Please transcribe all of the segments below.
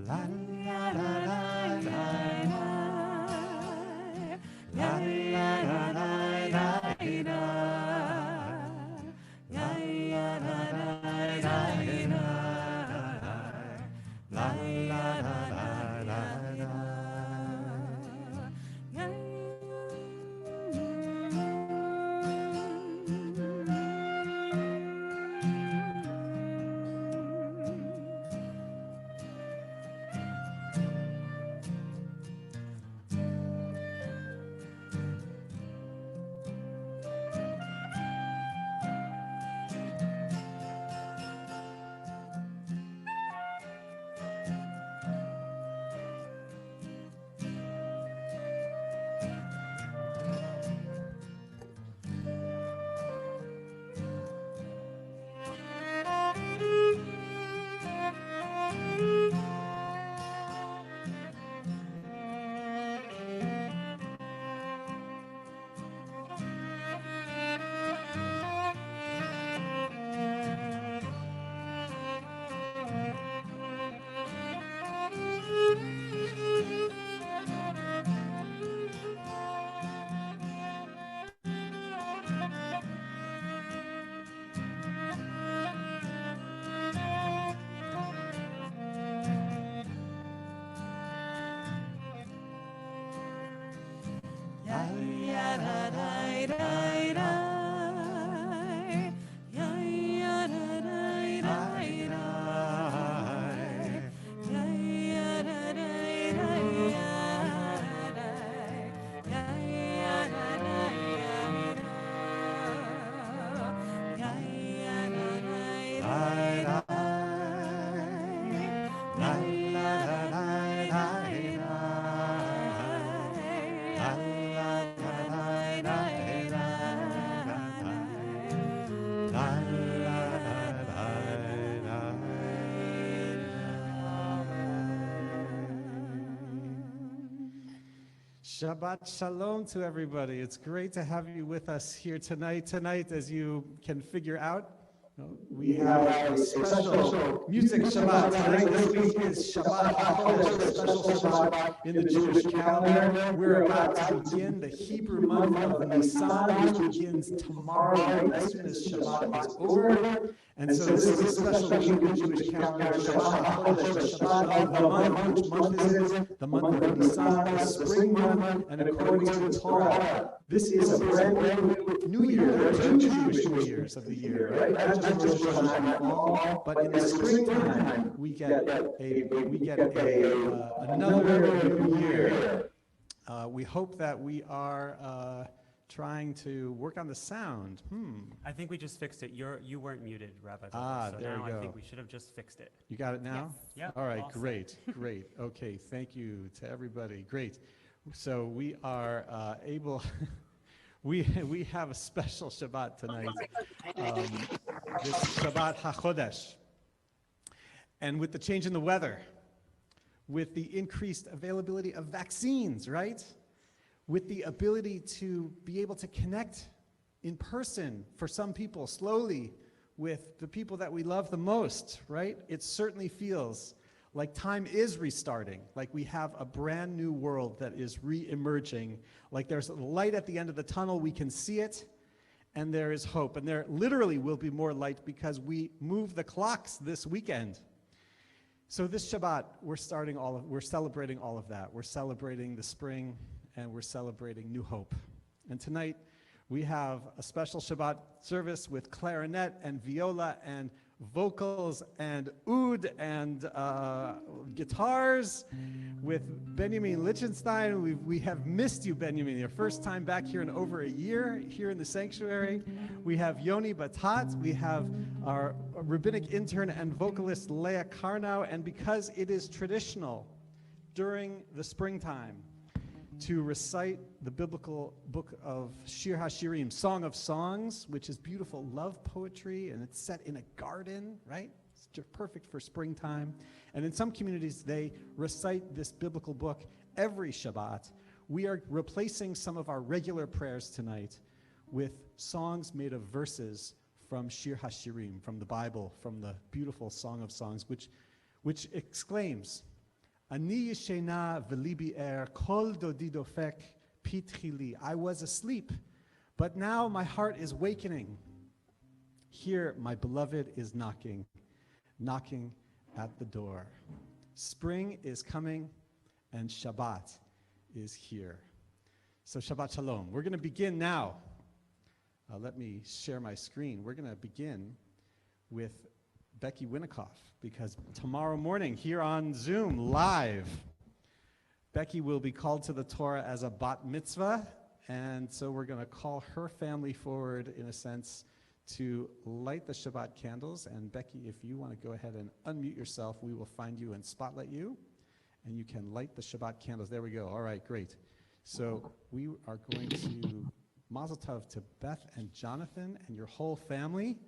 La la la la la la la la la la la Shabbat Shalom to everybody. It's great to have you with us here tonight. Tonight, as you can figure out, we have a special music Shabbat tonight. This week is Shabbat HaChodesh, a special Shabbat in the Jewish calendar. We're about to begin the Hebrew month of Nisan, which begins tomorrow night as soon as Shabbat is over. And so this is a special week in the Jewish calendar, Shabbat HaChodesh, the Shabbat of the month. Which month is it? The month of Nisan, the spring month, and according to the Torah, this is a brand new year. There are two Jewish New Years of the year, right? Not just Rosh Hashanah and fall, but in the springtime we get another new year. We hope that we are trying to work on the sound. I think we just fixed it. You weren't muted, Rabbi. So there now you go. I think we should have just fixed it. You got it now? Yes. Yeah. All right, Awesome. great. Okay, thank you to everybody. Great. So we are able, we have a special Shabbat tonight, this Shabbat HaChodesh. And with the change in the weather, with the increased availability of vaccines, right? With the ability to be able to connect in person for some people slowly with the people that we love the most, right? It certainly feels like time is restarting, like we have a brand new world that is re-emerging, like there's a light at the end of the tunnel, we can see it, and there is hope. And there literally will be more light because we move the clocks this weekend. So this Shabbat, we're celebrating all of that. We're celebrating the spring, and we're celebrating new hope. And tonight, we have a special Shabbat service with clarinet and viola and vocals and oud and guitars with Benjamin Lichtenstein. We have missed you, Benjamin. Your first time back here in over a year here in the sanctuary. We have Yoni Batat. We have our rabbinic intern and vocalist Leah Karnow. And because it is traditional during the springtime to recite the biblical book of Shir HaShirim, Song of Songs, which is beautiful love poetry, and it's set in a garden, right? It's just perfect for springtime. And in some communities, they recite this biblical book every Shabbat. We are replacing some of our regular prayers tonight with songs made of verses from Shir HaShirim, from the Bible, from the beautiful Song of Songs, which exclaims, Ani yeshena v'libi er, kol dodi dofek pitchi li. I was asleep, but now my heart is wakening. Here, my beloved is knocking at the door. Spring is coming, and Shabbat is here. So Shabbat Shalom. We're going to begin now. Let me share my screen. We're going to begin with Becky Winikoff, because tomorrow morning here on Zoom, live, Becky will be called to the Torah as a bat mitzvah, and so we're going to call her family forward, in a sense, to light the Shabbat candles. And Becky, if you want to go ahead and unmute yourself, we will find you and spotlight you, and you can light the Shabbat candles. There we go. All right, great. So we are going to Mazel Tov to Beth and Jonathan and your whole family.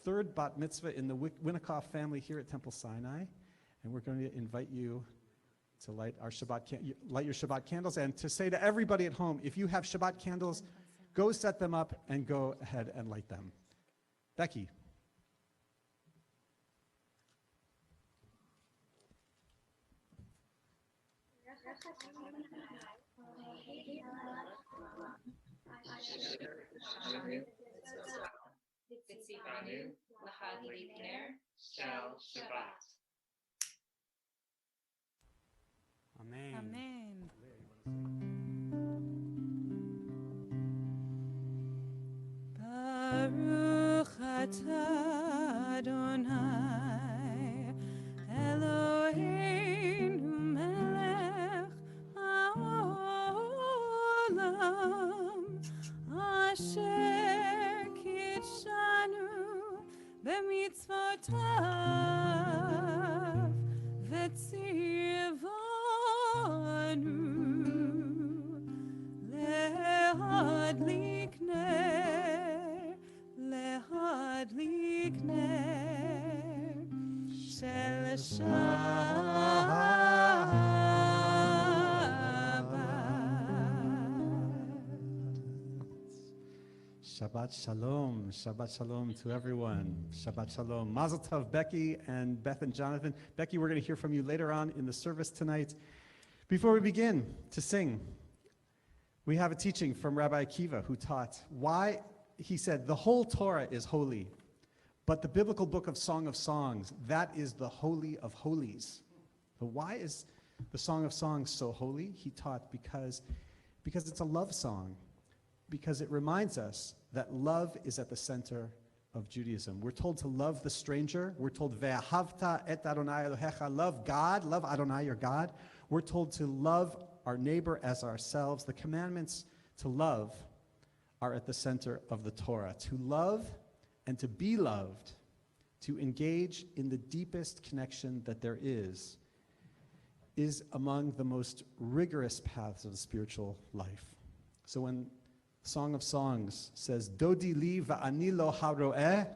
Third bat mitzvah in the Winikoff family here at Temple Sinai, and we're going to invite you to light your Shabbat candles, and to say to everybody at home, if you have Shabbat candles, go set them up and go ahead and light them. Becky. Amen. Amen. Baruch atah Adonai Eloheinu melech haolam asher kitshanu b'mitzvotav v'tzivanu lehadlik ner shel Shabbat Shalom. Shabbat Shalom to everyone. Shabbat Shalom. Mazel Tov, Becky and Beth and Jonathan. Becky, we're going to hear from you later on in the service tonight. Before we begin to sing, we have a teaching from Rabbi Akiva, who taught why, he said, the whole Torah is holy, but the biblical book of Song of Songs, that is the holy of holies. But why is the Song of Songs so holy? He taught because it's a love song, because it reminds us that love is at the center of Judaism. We're told to love the stranger. We're told, Ve'ahavta et Adonai Elohecha, love God, love Adonai your God. We're told to love our neighbor as ourselves. The commandments to love are at the center of the Torah. To love and to be loved, to engage in the deepest connection that there is among the most rigorous paths of spiritual life. So when Song of Songs says, Dodi li va'ani lo haroeh,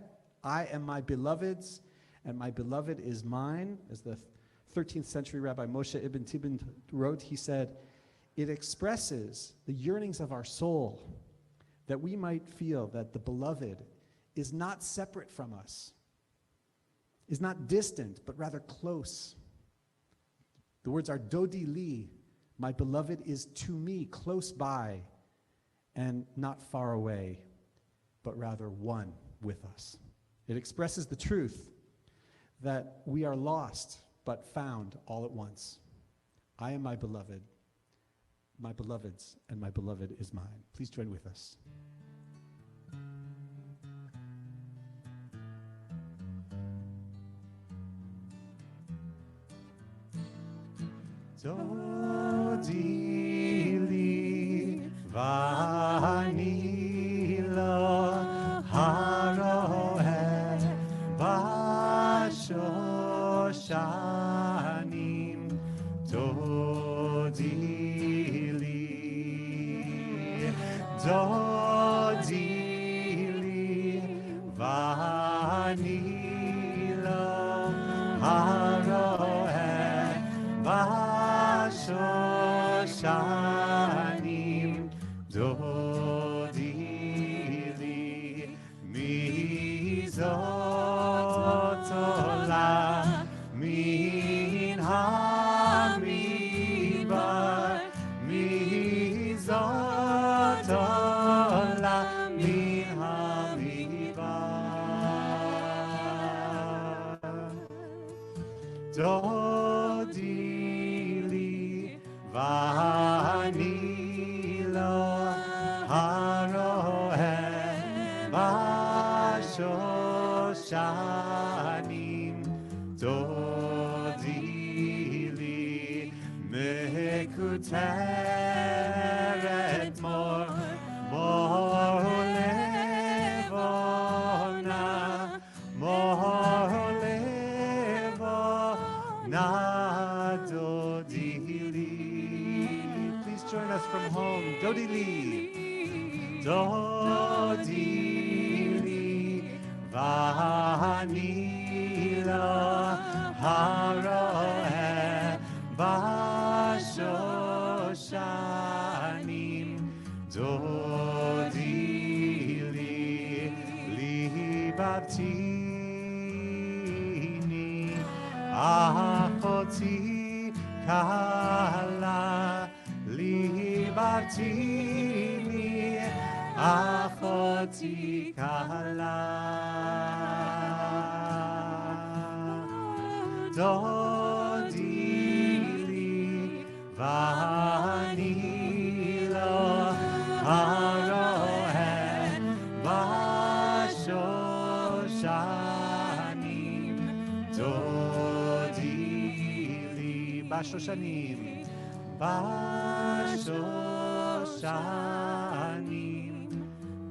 I am my beloved's, and my beloved is mine, as the 13th century Rabbi Moshe Ibn Tibin wrote, he said, it expresses the yearnings of our soul, that we might feel that the beloved is not separate from us, is not distant, but rather close. The words are Dodi li, my beloved is to me close by, and not far away, but rather one with us. It expresses the truth that we are lost, but found all at once. I am my beloved, my beloved's, and my beloved is mine. Please join with us. Dodi li va'ani lo haroeh b'shoshanim. Dodi li va'ani lo haroeh b'shoshanim. Dodi li mizot olam min דודי לי ואני לא הרואה בשושנים דודי לי מקוטרת מור לבונה דודי לי. Please join us from home. דודי לי דודי לי ואני לא הרואה בשושנים דודי לי ליבבתיני אחותי קלה ליבבתיני אחותי קלה דודי לי ואני לא הרואה בשושנים דודי לי בשושנים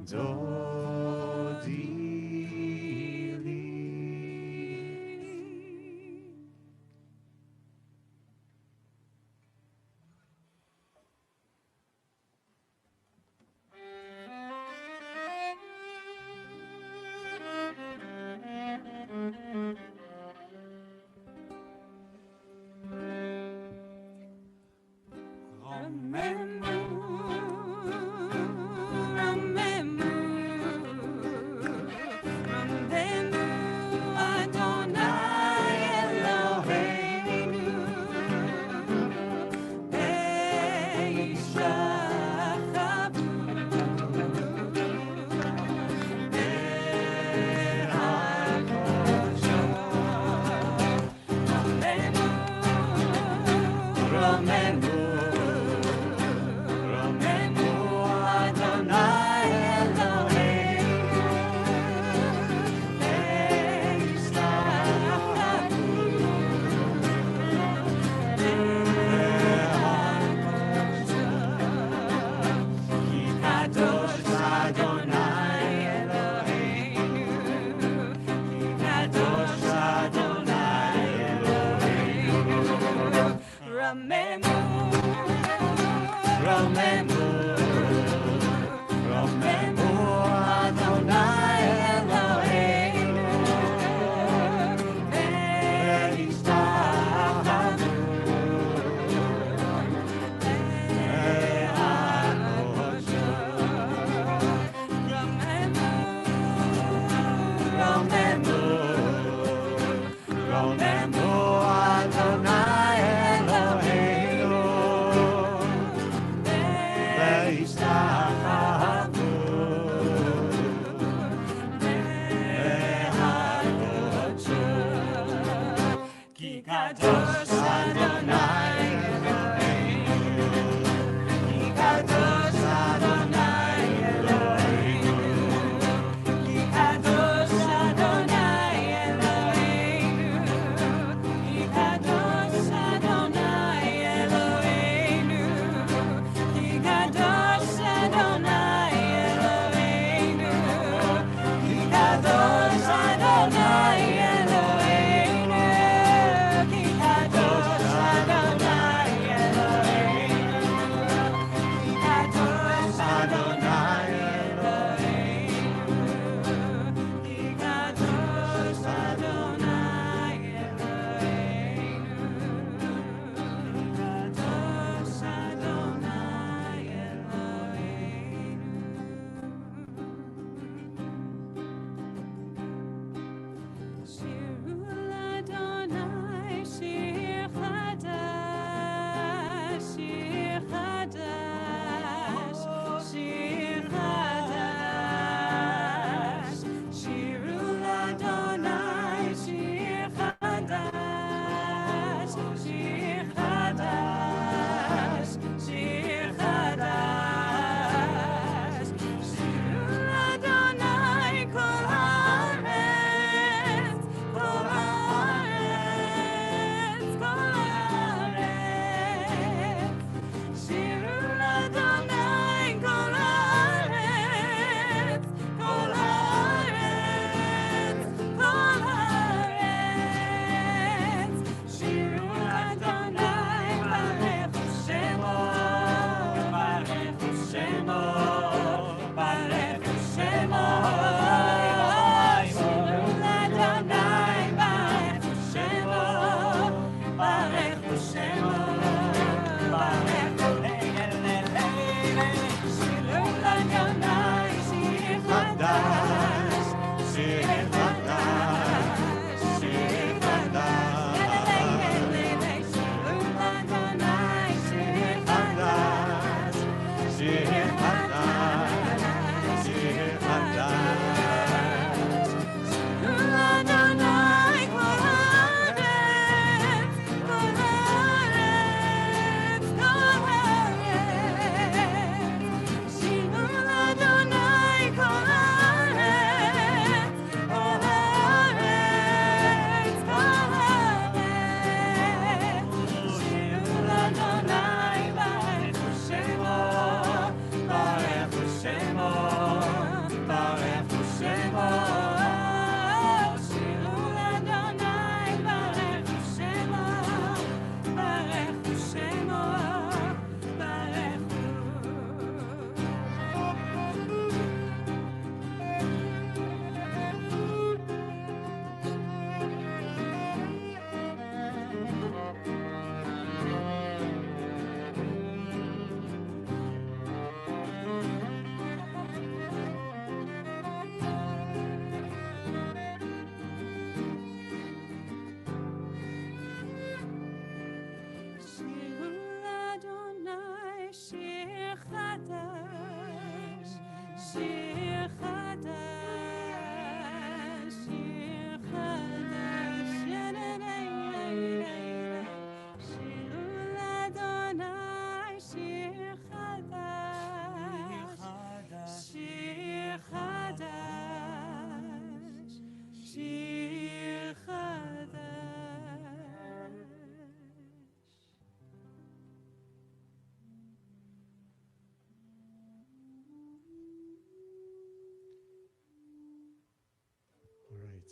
דודי לי.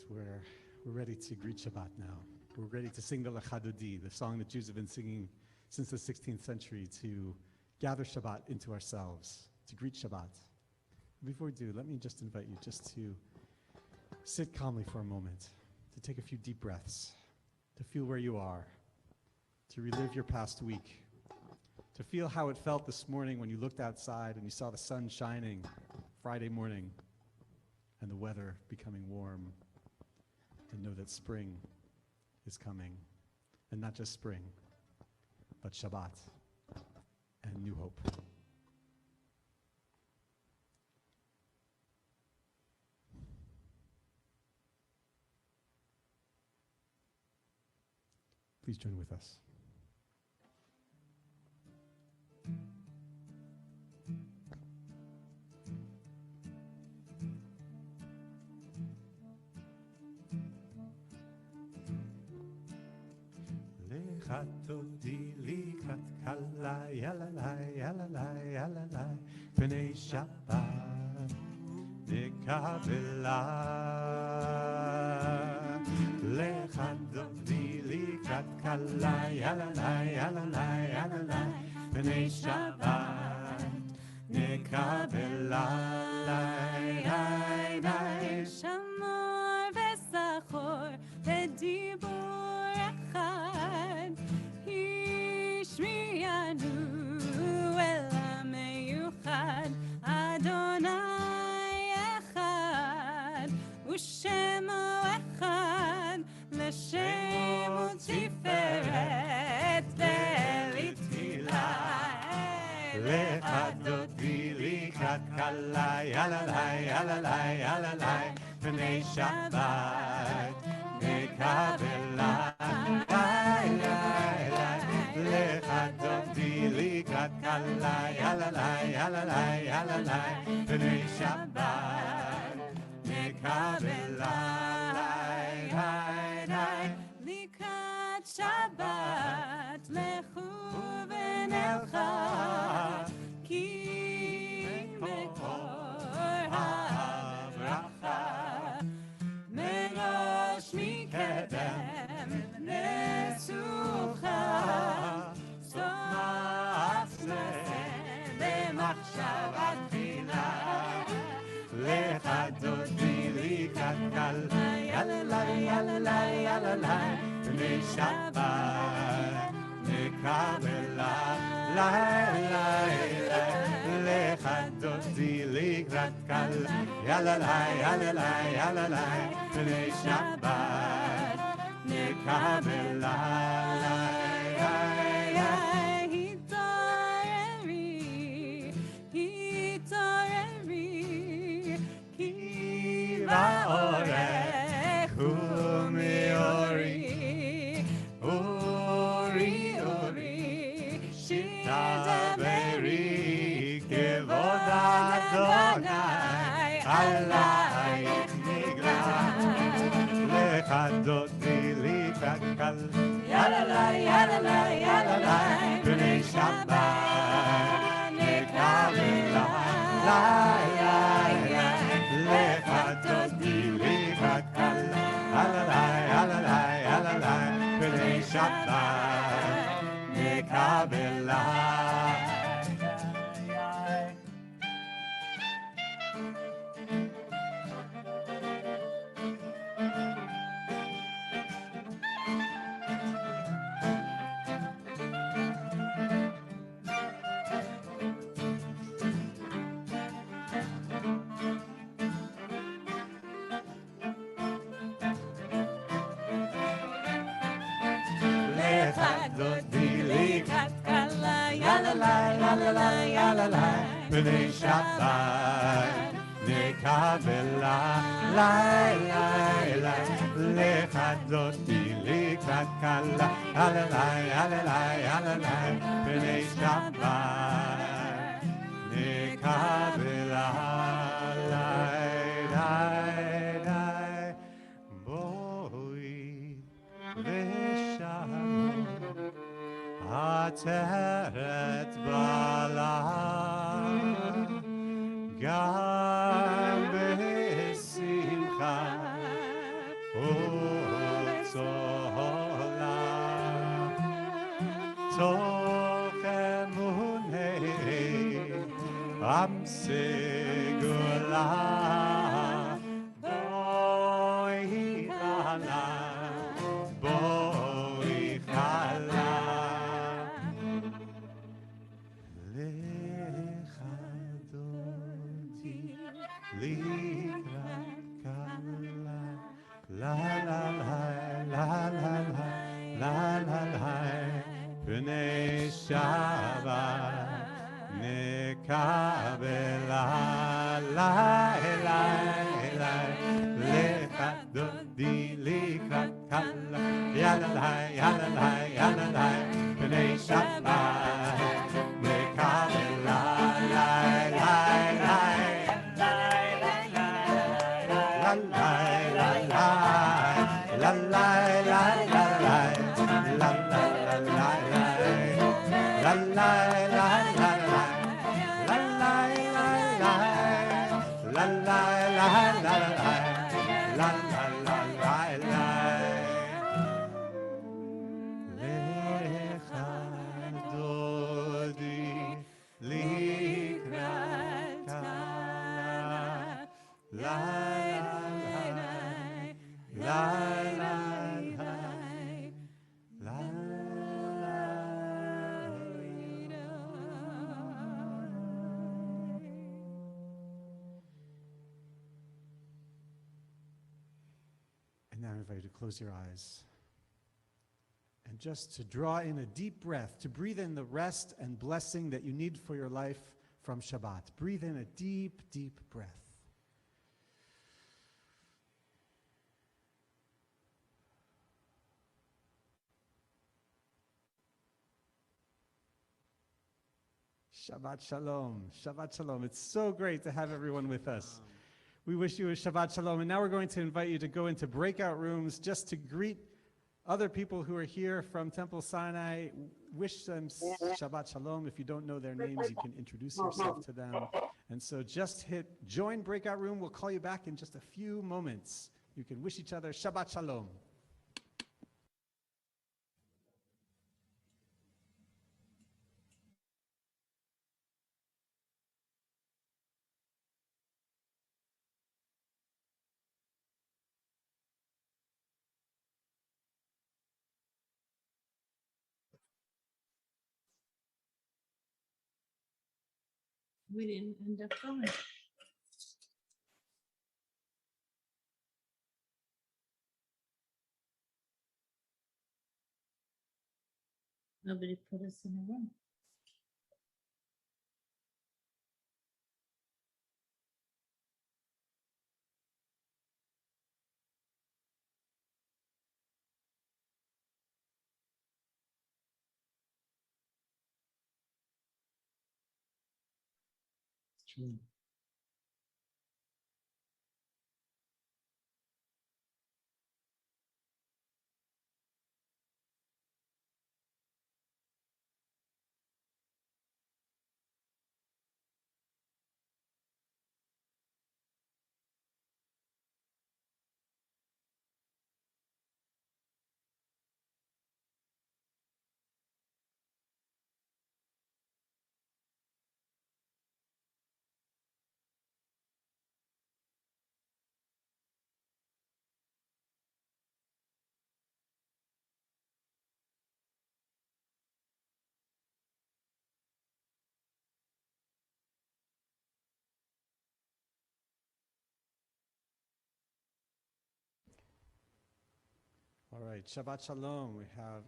We're ready to greet Shabbat now. We're ready to sing the Lechadodi, the song that Jews have been singing since the 16th century to gather Shabbat into ourselves, to greet Shabbat. Before we do, let me just invite you just to sit calmly for a moment, to take a few deep breaths, to feel where you are, to relive your past week, to feel how it felt this morning when you looked outside and you saw the sun shining Friday morning and the weather becoming warm, and know that spring is coming, and not just spring, but Shabbat and new hope. Please join with us. Todi likat kala yalalai yalalai yalalai pnei Shabbat nekabela lecha todi likat kala yalalai yalalai yalalai pnei Shabbat nekabela lai lai lai שמור וזכור בדיבור אחד השמיענו אל המיוחד אדוני אחד ושמו אחד לשם ותפארת ולתהילה לך דודי לקראת קלה יללי יללי יללי פני שבת נקבלה לך דודי לקראת קלה יללי יללי יללי פני שבת נקבלה לקראת שבת לכו ונלכה כי מקור הברכה מראש מקדם נסוכה סוף נעשה במחשבה תחילה לך דודי לקראת קלה יללי יללי יללי פני שבת נקבלה לך דודי לקראת קלה יללי יללי יללי פני שבת נקבלה התעוררי כי באורך ומאורי אורי אורי שתדברי כבוד אדוני עלייך נגלה לך דודי לקראת קלה יללי יללי יללי פני שבת נקבלה לך דודי לקראת קלה יללי יללי פני שבת נקבלה דודי לקראת קלה יללי יללי יללי פני שבת נקבלה לך דודי לקראת קלה יללי יללי יללי פני שבת נקבלה בואי ושלום עטרת בעלה גם בשמחה מתוך אמוני עם סגולה בואי חלה בואי חלה לך דודי לקראת קלה לה לה לה לה לה לה בני שבת נקבל אליי לך דודי לקראת קלה יאללה יאללה בני שבת נקבל And now I invite you to close your eyes and just to draw in a deep breath, to breathe in the rest and blessing that you need for your life from Shabbat. Breathe in a deep, deep breath. Shabbat Shalom. Shabbat Shalom. It's so great to have everyone with us. We wish you a Shabbat Shalom. And now we're going to invite you to go into breakout rooms just to greet other people who are here from Temple Sinai. Wish them Shabbat Shalom. If you don't know their names, you can introduce yourself to them. And so just hit join breakout room. We'll call you back in just a few moments. You can wish each other Shabbat Shalom. We didn't end up going. Nobody put us in a room. It's true. All right, Shabbat Shalom. We have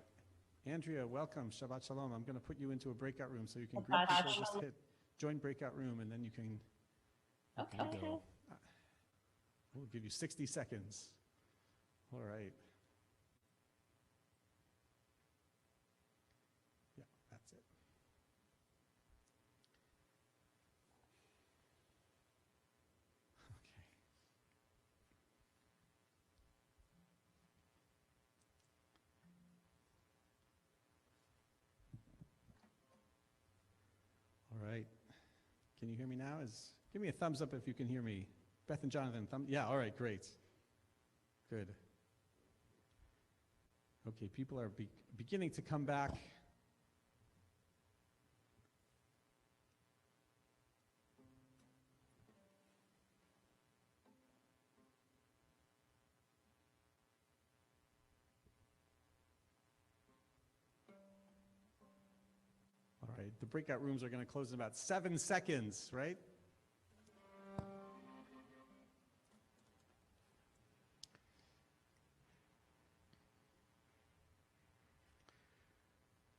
Andrea, welcome, Shabbat Shalom. I'm going to put you into a breakout room so you can greet people. Just hit join breakout room and then you can go. We'll give you 60 seconds. All right. Yeah, that's it. Okay. All right. Can you hear me now? Give me a thumbs up if you can hear me. Beth and Jonathan, yeah, all right, great. Good. Okay, people are beginning to come back. the breakout rooms are going to close in about 7 seconds, right?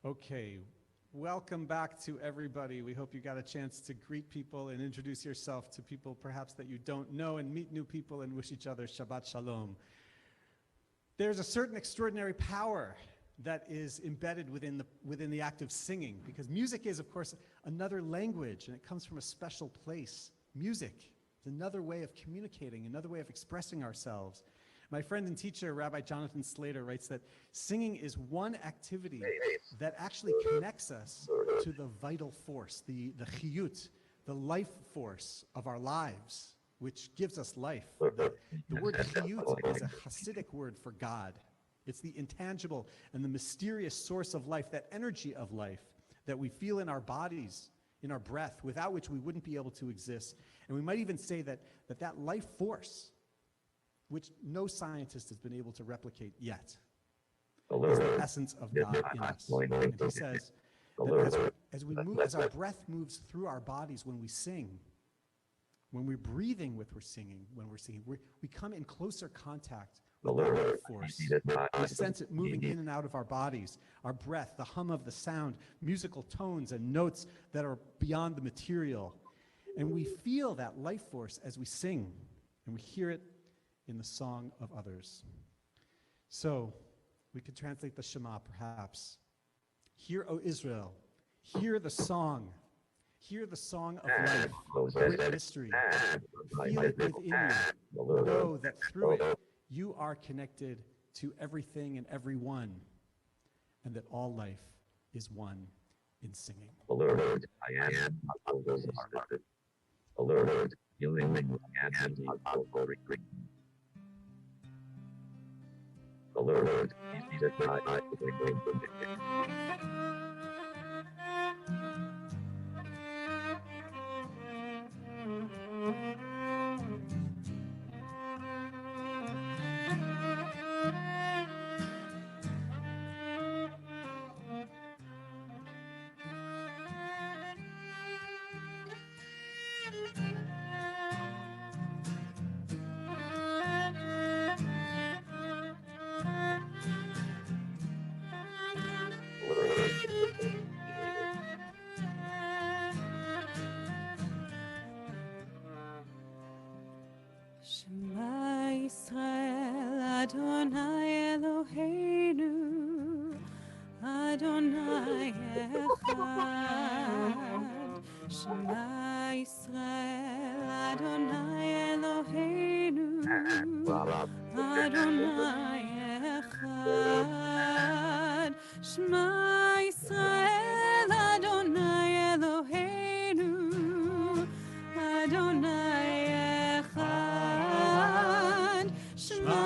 Okay, welcome back to everybody. We hope you got a chance to greet people and introduce yourself to people perhaps that you don't know, and meet new people and wish each other Shabbat Shalom. There's a certain extraordinary power that is embedded within the act of singing, because music is, of course, another language, and it comes from a special place. Music is another way of communicating, another way of expressing ourselves. My friend and teacher, Rabbi Jonathan Slater, writes that singing is one activity that actually connects us to the vital force, the chiyut, the life force of our lives, which gives us life. The word chiyut is a Hasidic word for God. It's the intangible and the mysterious source of life, that energy of life that we feel in our bodies, in our breath, without which we wouldn't be able to exist. And we might even say that life force, which no scientist has been able to replicate yet, is the essence of God in us. And he says that as our breath moves through our bodies when we sing, when we're breathing when we're singing, we come in closer contact with the life force. We sense it moving in and out of our bodies, our breath, the hum of the sound, musical tones and notes that are beyond the material. And we feel that life force as we sing, and we hear it in the song of others. So we could translate the Shema perhaps. Hear, O Israel, hear the song of life, great mystery. Feel it within you. Know that through it you are connected to everything and everyone, and that all life is one in singing. Alert, I am alert, healing and alert, Shema Yisrael, Adonai Eloheinu, Adonai Echad. Shema Yisrael, Adonai Eloheinu, Adonai Echad. Shema Yisrael, Adonai Eloheinu, Adonai Echad. Shema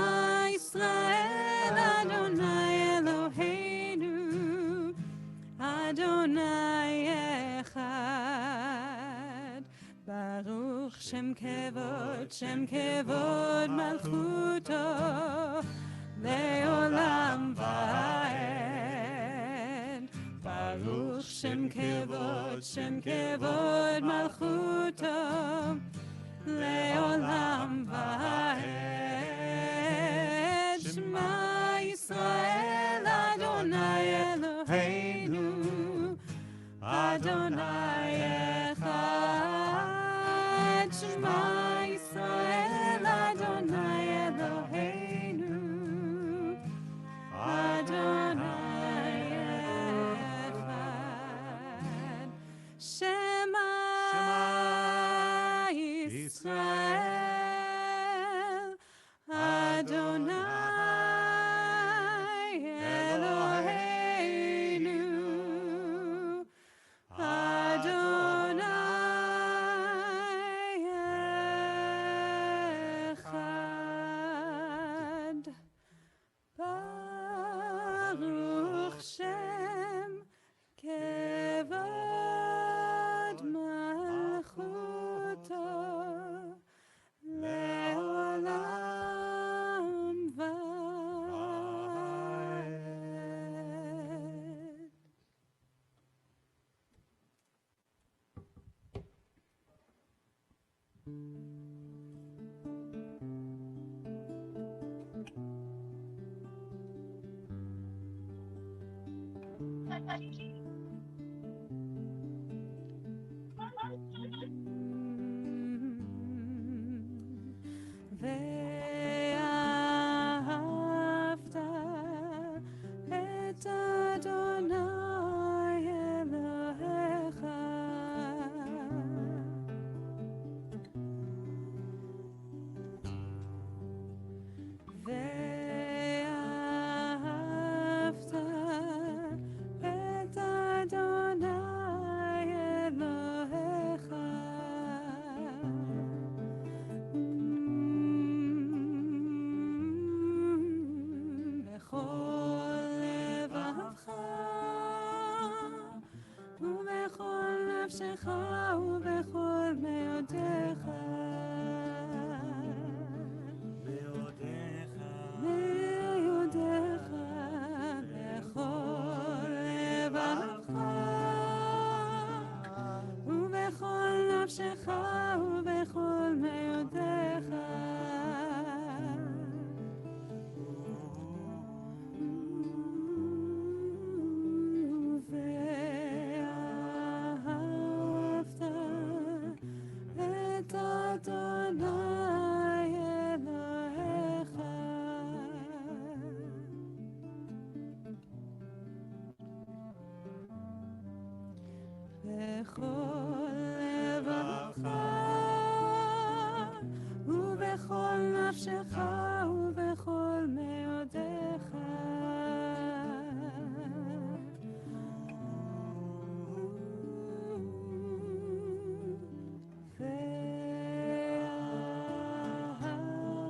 Yisrael, Adonai Eloheinu, Adonai Echad. Baruch Shem Kevod Malchuto, Leolam Vaed. Baruch Shem Kevod Malchuto, Leolam Vaed. Shema Yisrael, Adonai Eloheinu, Adonai Echad. Shema Yisrael, Adonai Eloheinu, Adonai Echad. Shema Yisrael, Adonai Eloheinu, Adonai Echad. Baruch Shem Kevod Malchuto, ואהבת את אדוני אלוהיך ואהבת את אדוני אלוהיך בכל לבבך ובכל נפשך ובכל מאודיך מאודיך בכל לבבך ובכל נפשך ובכל מאודיך ואהבת את אדוני אלוהיך בכל לבבך ובכל נפשך ובכל מאודיך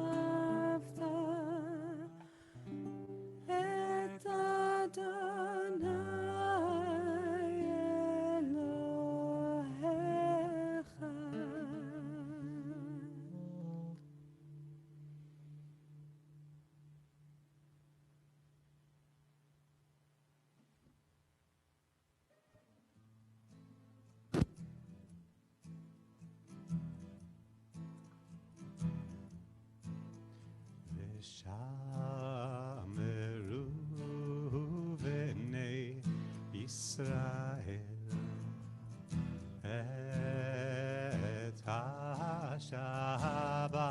ואהבת את אדוני אלוהיך ושמרו בני ישראל את השבת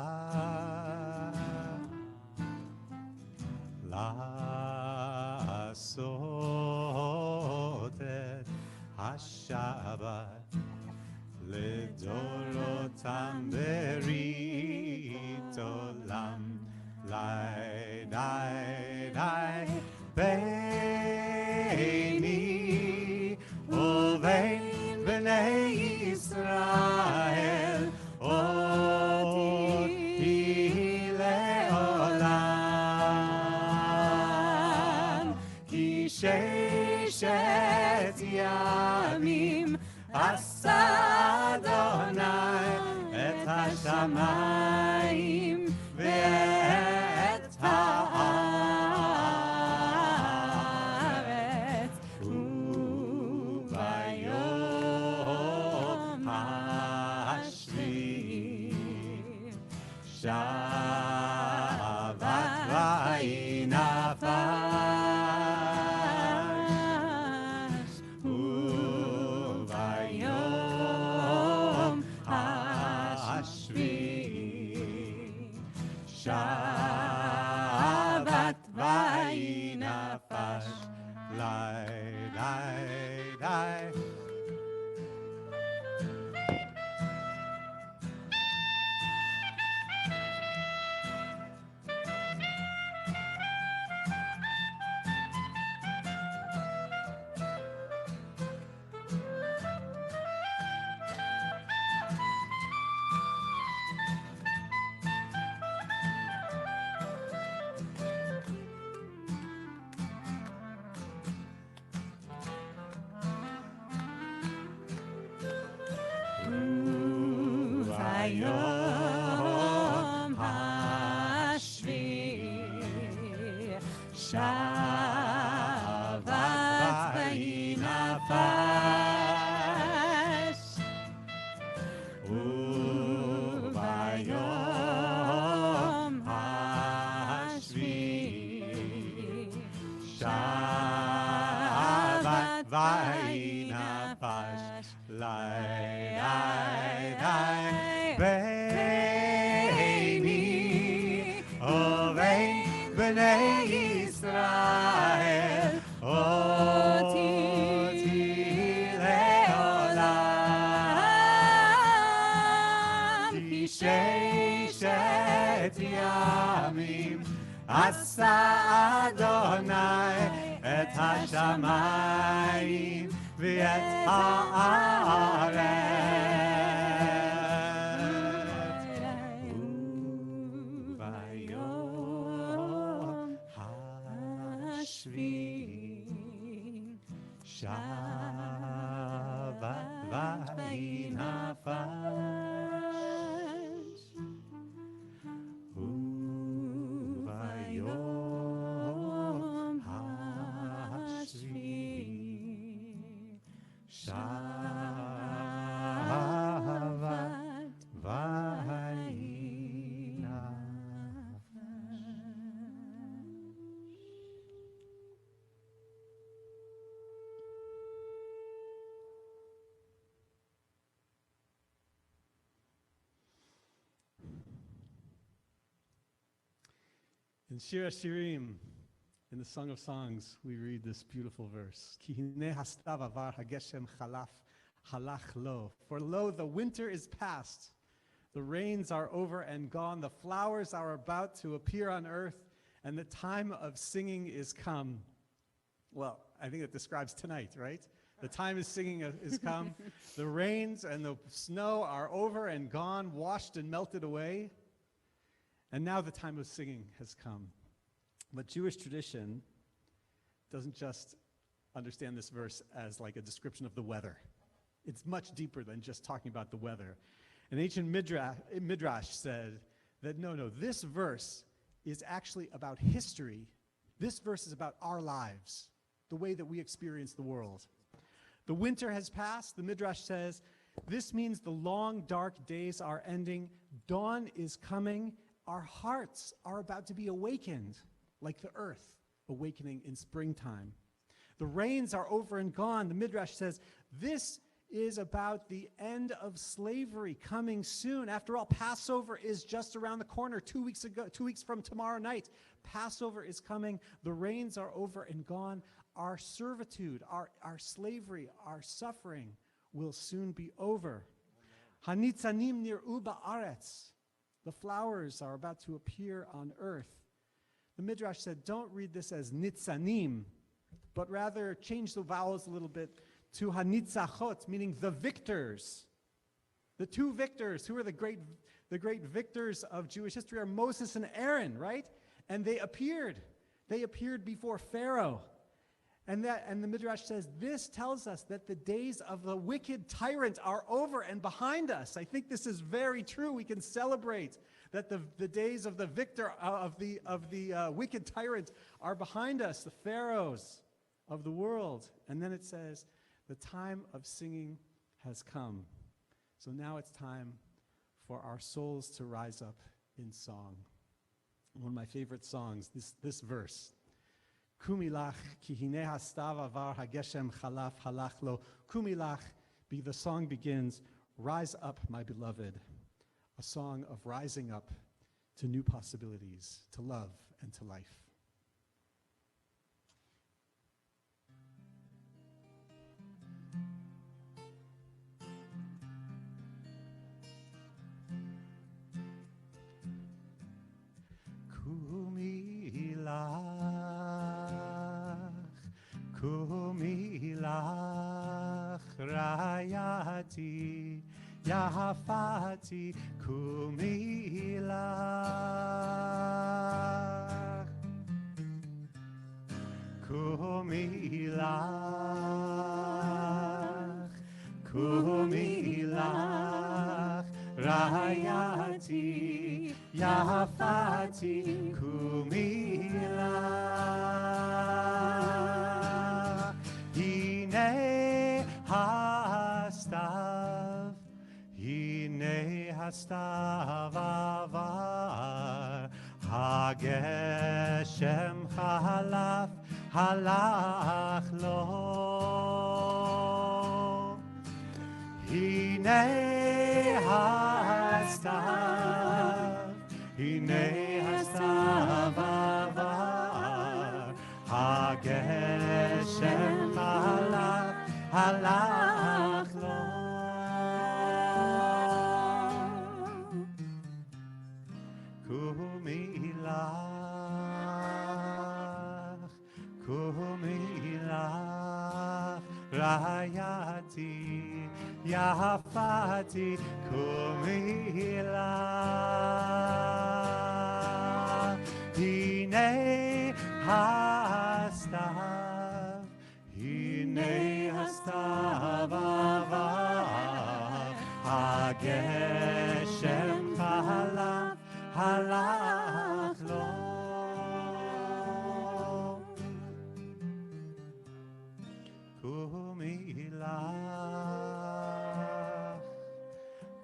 לעשות את השבת לדורותם ברית עולם לי די די ביני ובין בני ישראל אותי לעולם כי ששת ימים עשה אדוני את השמיים ואת הארץ וביום השביעי שבת ויהי נפש וביום השביעי שבת ויהי נפש לי די די ביום השביעי שבת ויהי נפש וביום השביעי שבת Vainapash, lai, lai, lai, Beini, Ovein, Bnei Yisrael, Oti leolam, Ki sheishet yamim, Asa Adonai, et hashamayim, v'et haaretz. Uvayom hashvi, Shabbat vayinafash. Uvayom hashvi, Shabbat vayinafash. In Shir Hashirim, in the Song of Songs, we read this beautiful verse. Ki hinei hastav avar hageshem chalaf halach lo. For lo, the winter is past, the rains are over and gone, the flowers are about to appear on earth, and the time of singing is come. Well, I think it describes tonight, right? The time of singing is come. The rains and the snow are over and gone, washed and melted away. And now the time of singing has come. But Jewish tradition doesn't just understand this verse as like a description of the weather. It's much deeper than just talking about the weather. An ancient Midrash said that no, this verse is actually about history. This verse is about our lives, the way that we experience the world. The winter has passed, the Midrash says. This means the long, dark days are ending. Dawn is coming. Our hearts are about to be awakened, like the earth awakening in springtime. The rains are over and gone. The Midrash says this is about the end of slavery coming soon. After all, Passover is just around the corner. 2 weeks from tomorrow night. Passover is coming. The rains are over and gone. Our servitude, our slavery, our suffering will soon be over. Hanitzanim nir'u ba'aretz. The flowers are about to appear on earth. The Midrash said, don't read this as nitzanim, but rather change the vowels a little bit to hanitzachot, meaning the victors. The two victors, who are the great victors of Jewish history, are Moses and Aaron, right? And they appeared. They appeared before Pharaoh. And the Midrash says, this tells us that the days of the wicked tyrant are over and behind us. I think this is very true. We can celebrate that the days of the victor, of the wicked tyrant are behind us, the pharaohs of the world. And then it says, the time of singing has come. So now it's time for our souls to rise up in song. One of my favorite songs, this verse. Kumilach ki hinei hastav avar hageshem chalaf halach lo. Kumilach, the song begins, rise up, my beloved. A song of rising up to new possibilities, to love and to life. Kumilach rayati yahafati kumilach kumilach rayati yahafati kumilach hine hastav avar hageshem halaf halach lo הנה הסתיו, הנה הסתיו עבר, הגשם הלך לו. קומי לך, רעייתי, יפתי, קומי לך. הנה הסתיו, הנה הסתיו עבר, הגשם הלך לו.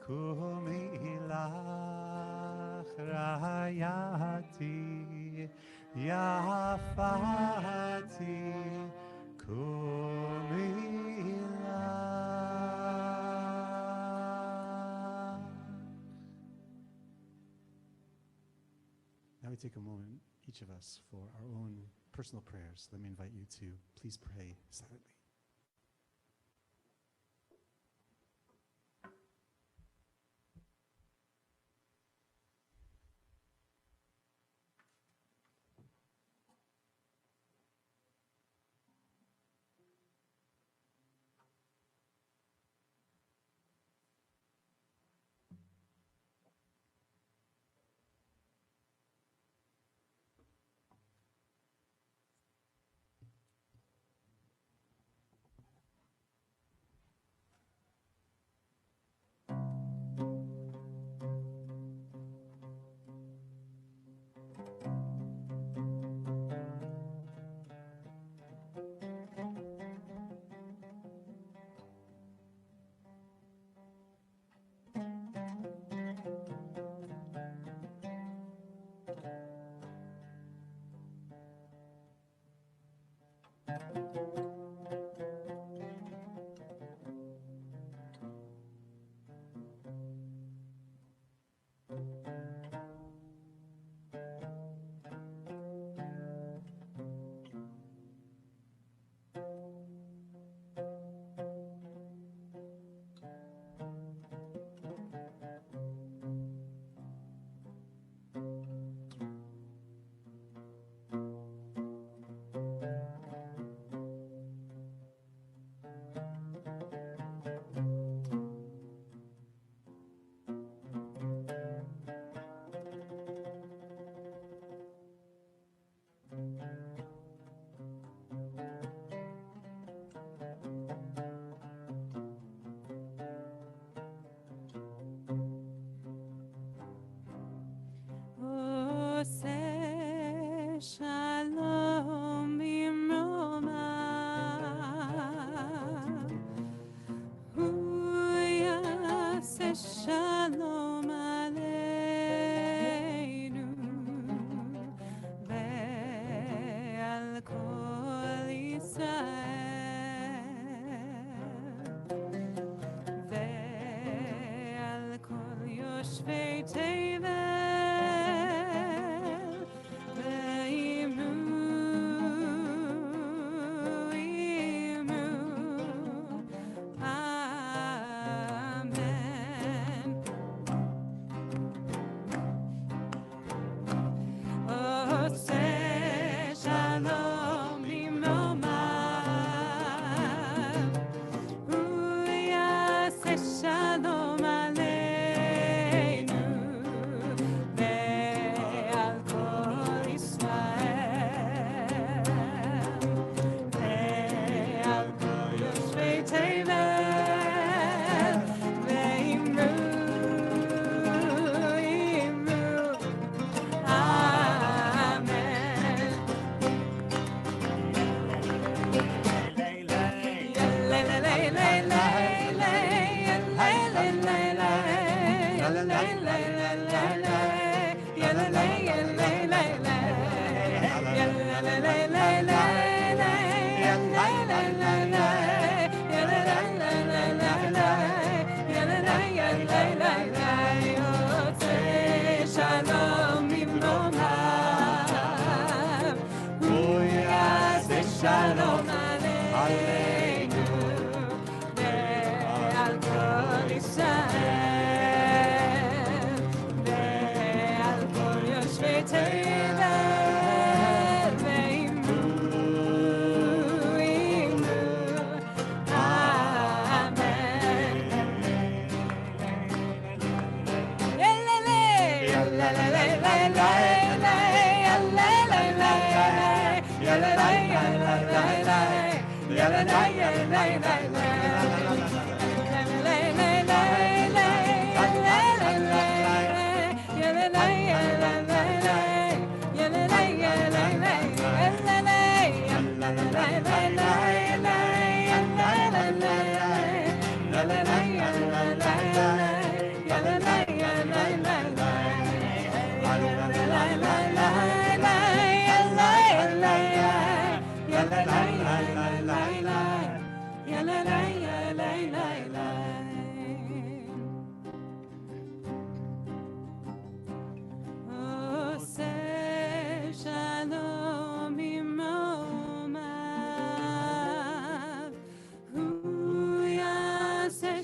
קומי לך, רעייתי, יפתי, קומי לך. Now we take a moment, each of us, for our own personal prayers. Let me invite you to please pray silently.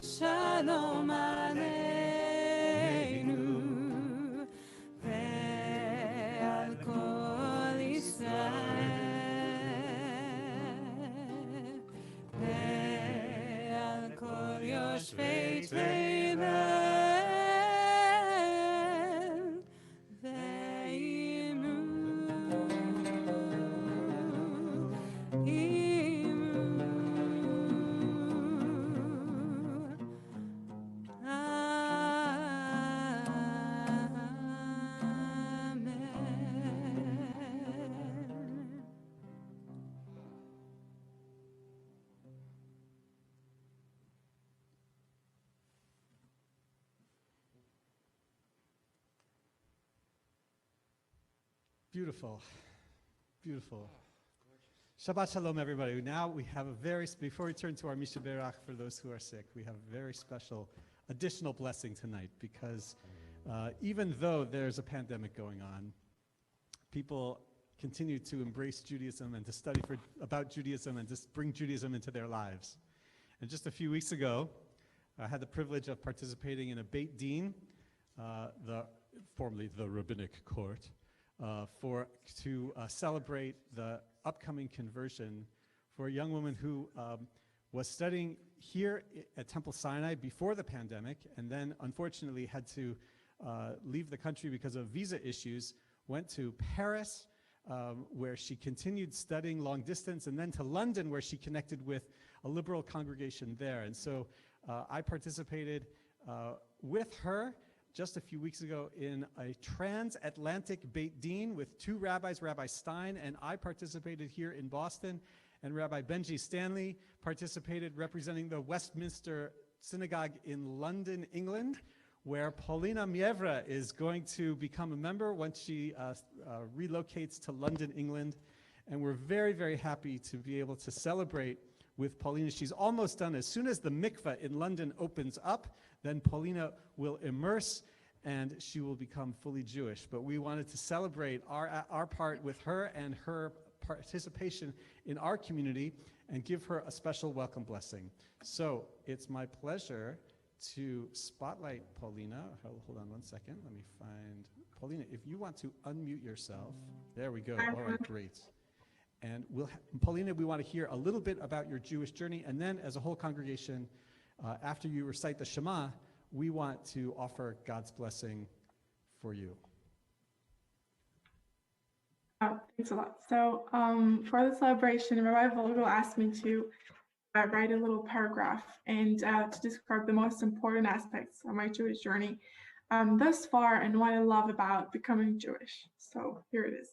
Shalom Aleinu ve'al kol Yisrael ve'al kol yoshvei Tevel ve'imu Beautiful, beautiful. Shabbat Shalom, everybody. Now we have a before we turn to our Misha Berach for those who are sick, we have a very special additional blessing tonight because even though there's a pandemic going on, people continue to embrace Judaism and to study about Judaism and just bring Judaism into their lives. And just a few weeks ago, I had the privilege of participating in a Beit Din, formerly the Rabbinic Court, to celebrate the upcoming conversion for a young woman who was studying here at Temple Sinai before the pandemic, and then unfortunately had to leave the country because of visa issues, went to Paris, where she continued studying long distance, and then to London, where she connected with a liberal congregation there. And so I participated with her just a few weeks ago in a transatlantic Beit Din with two rabbis, Rabbi Stein and I participated here in Boston, and Rabbi Benji Stanley participated representing the Westminster Synagogue in London, England, where Paulina Mievra is going to become a member once she relocates to London, England. And we're very, very happy to be able to celebrate with Paulina. She's almost done. As soon as the mikveh in London opens up, then Paulina will immerse and she will become fully Jewish. But we wanted to celebrate our part with her and her participation in our community and give her a special welcome blessing. So it's my pleasure to spotlight Paulina. Hold on one second. Let me find Paulina. If you want to unmute yourself. There we go. All right, great. And Paulina, we want to hear a little bit about your Jewish journey, and then as a whole congregation, after you recite the Shema, we want to offer God's blessing for you. Thanks a lot. So for the celebration, Rabbi Vogel asked me to write a little paragraph and to describe the most important aspects of my Jewish journey thus far and what I love about becoming Jewish. So here it is.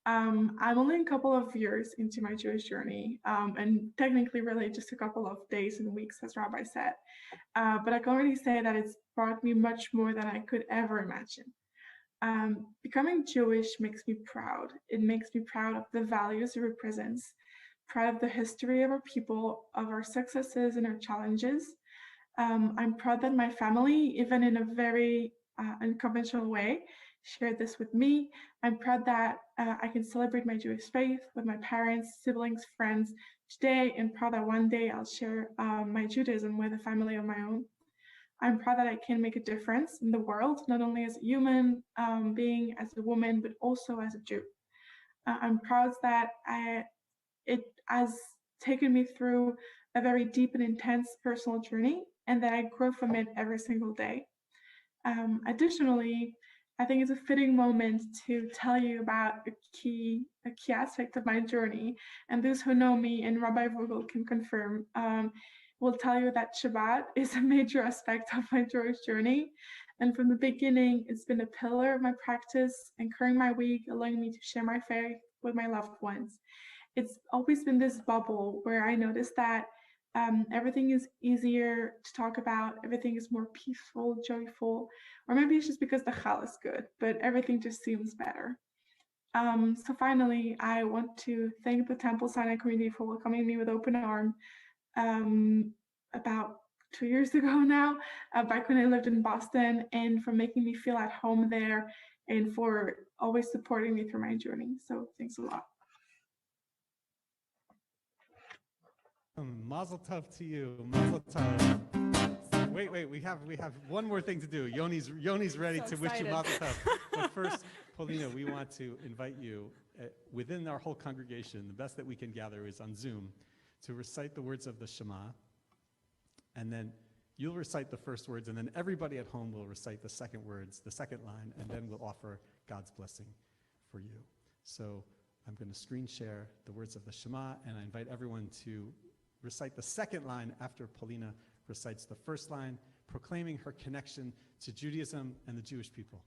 I'm only a couple of years into my Jewish journey, and technically really just a couple of days and weeks, as Rabbi said. But I can already say that it's brought me much more than I could ever imagine. Becoming Jewish makes me proud. It makes me proud of the values it represents, proud of the history of our people, of our successes and our challenges. I'm proud that my family, even in a very unconventional way, shared this with me. I'm proud that I can celebrate my Jewish faith with my parents, siblings, friends today, and proud that one day I'll share my Judaism with a family of my own. I'm proud that I can make a difference in the world, not only as a human being, as a woman, but also as a Jew. I'm proud that it has taken me through a very deep and intense personal journey, and that I grow from it every single day. Additionally, I think it's a fitting moment to tell you about a key aspect of my journey. And those who know me and Rabbi Vogel can confirm, will tell you that Shabbat is a major aspect of my Jewish journey. And from the beginning, it's been a pillar of my practice, anchoring my week, allowing me to share my faith with my loved ones. It's always been this bubble where I noticed that everything is easier to talk about, everything is more peaceful, joyful, or maybe it's just because the chal is good, but everything just seems better. So finally, I want to thank the Temple Sinai community for welcoming me with open arms about 2 years ago now, back when I lived in Boston, and for making me feel at home there and for always supporting me through my journey. So thanks a lot. Mazel tov to you. Mazel tov. Wait, we have one more thing to do. Yoni's ready So to wish you excited. mazel tov. But first, Paulina, we want to invite you within our whole congregation. The best that we can gather is on Zoom to recite the words of the Shema, and then you'll recite the first words, and then everybody at home will recite the second words, the second line, and then we'll offer God's blessing for you. So I'm going to screen share the words of the Shema, and I invite everyone to recite the second line after Paulina recites the first line, proclaiming her connection to Judaism and the Jewish people.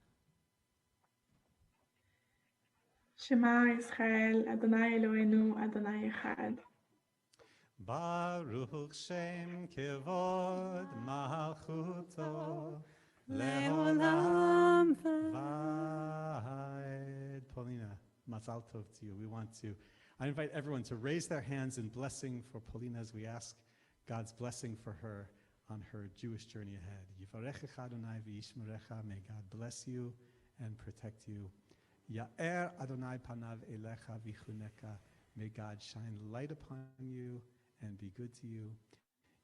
Shema Yisrael, Adonai Eloheinu, Adonai Echad. Baruch Shem Kevod Malchuto Le'olam Va'ed. Paulina, Mazal Tov to you. I invite everyone to raise their hands in blessing for Paulina as we ask God's blessing for her on her Jewish journey ahead. Yivarechecha Adonai v'yishmerecha. May God bless you and protect you. Ya'er Adonai panav elecha v'chuneka. May God shine light upon you and be good to you.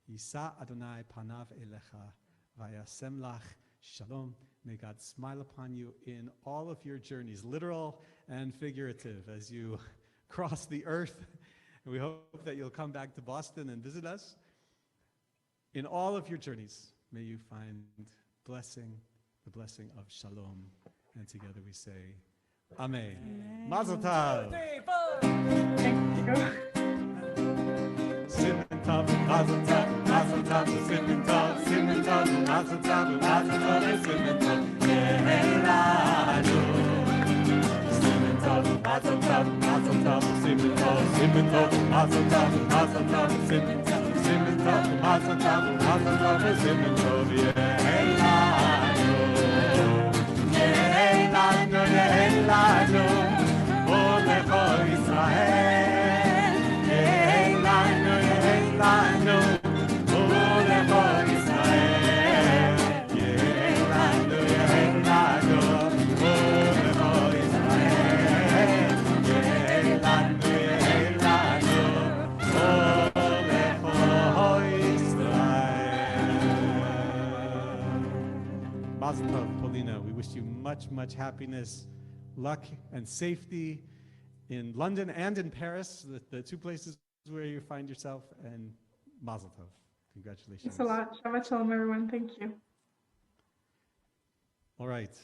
Yisa Adonai panav elecha v'yasem lach shalom. May God smile upon you in all of your journeys, literal and figurative, as you cross the earth. And we hope that you'll come back to Boston and visit us. In all of your journeys, may you find blessing, the blessing of shalom. And together we say, Amen. Mazel tov. Thank you. Simen tov, mazel tov, mazel tov, simen tov, mazel tov, mazel tov, simen tov, yehelanu. Simen tov, mazel tov, simen tov, mazel tov, simen tov, mazel tov, simen tov, yehelanu. Yehelanu, yehelanu, olecho Israel. Yehelanu, yehelanu, olecho Israel. Yehelanu, yehelanu, olecho Israel. Yehelanu, yehelanu, olecho Israel. Mazel tov, Paulina. We wish you much happiness, luck, and safety in London and in Paris, the two places where you find yourself, and Mazel tov. Congratulations. Thanks a lot. Shabbat Shalom, everyone. Thank you. All right.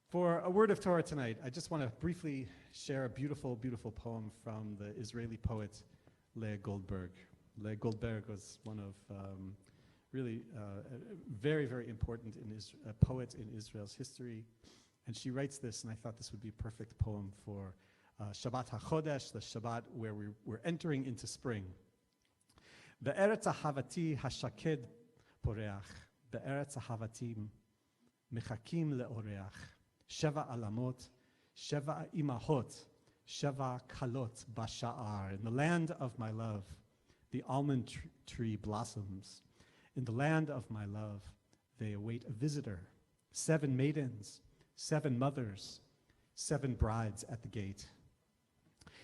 For a word of Torah tonight, I just want to briefly share a beautiful poem from the Israeli poet Leah Goldberg. Leah Goldberg was one of really very important poet in Israel's history. And she writes this, and I thought this would be a perfect poem for Shabbat HaChodesh, the Shabbat where we're entering into spring. Be'eretz ahavati hashaked poreach, be'eretz ahavatim mechakim le'oreach, sheva alamot, sheva imahot, sheva kalot basha'ar. In the land of my love, the almond tree blossoms. In the land of my love, they await a visitor. 7 maidens, 7 mothers, 7 brides at the gate.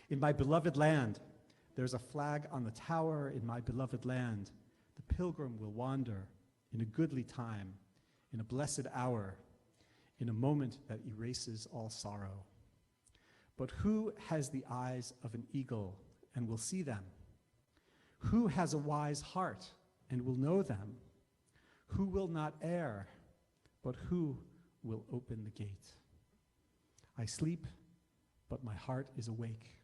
In my beloved land, there's a flag on the tower. In my beloved land, the pilgrim will wander in a goodly time, in a blessed hour, in a moment that erases all sorrow. But who has the eyes of an eagle and will see them? Who has a wise heart and will know them? Who will not err, but who will open the gate. I sleep, but my heart is awake.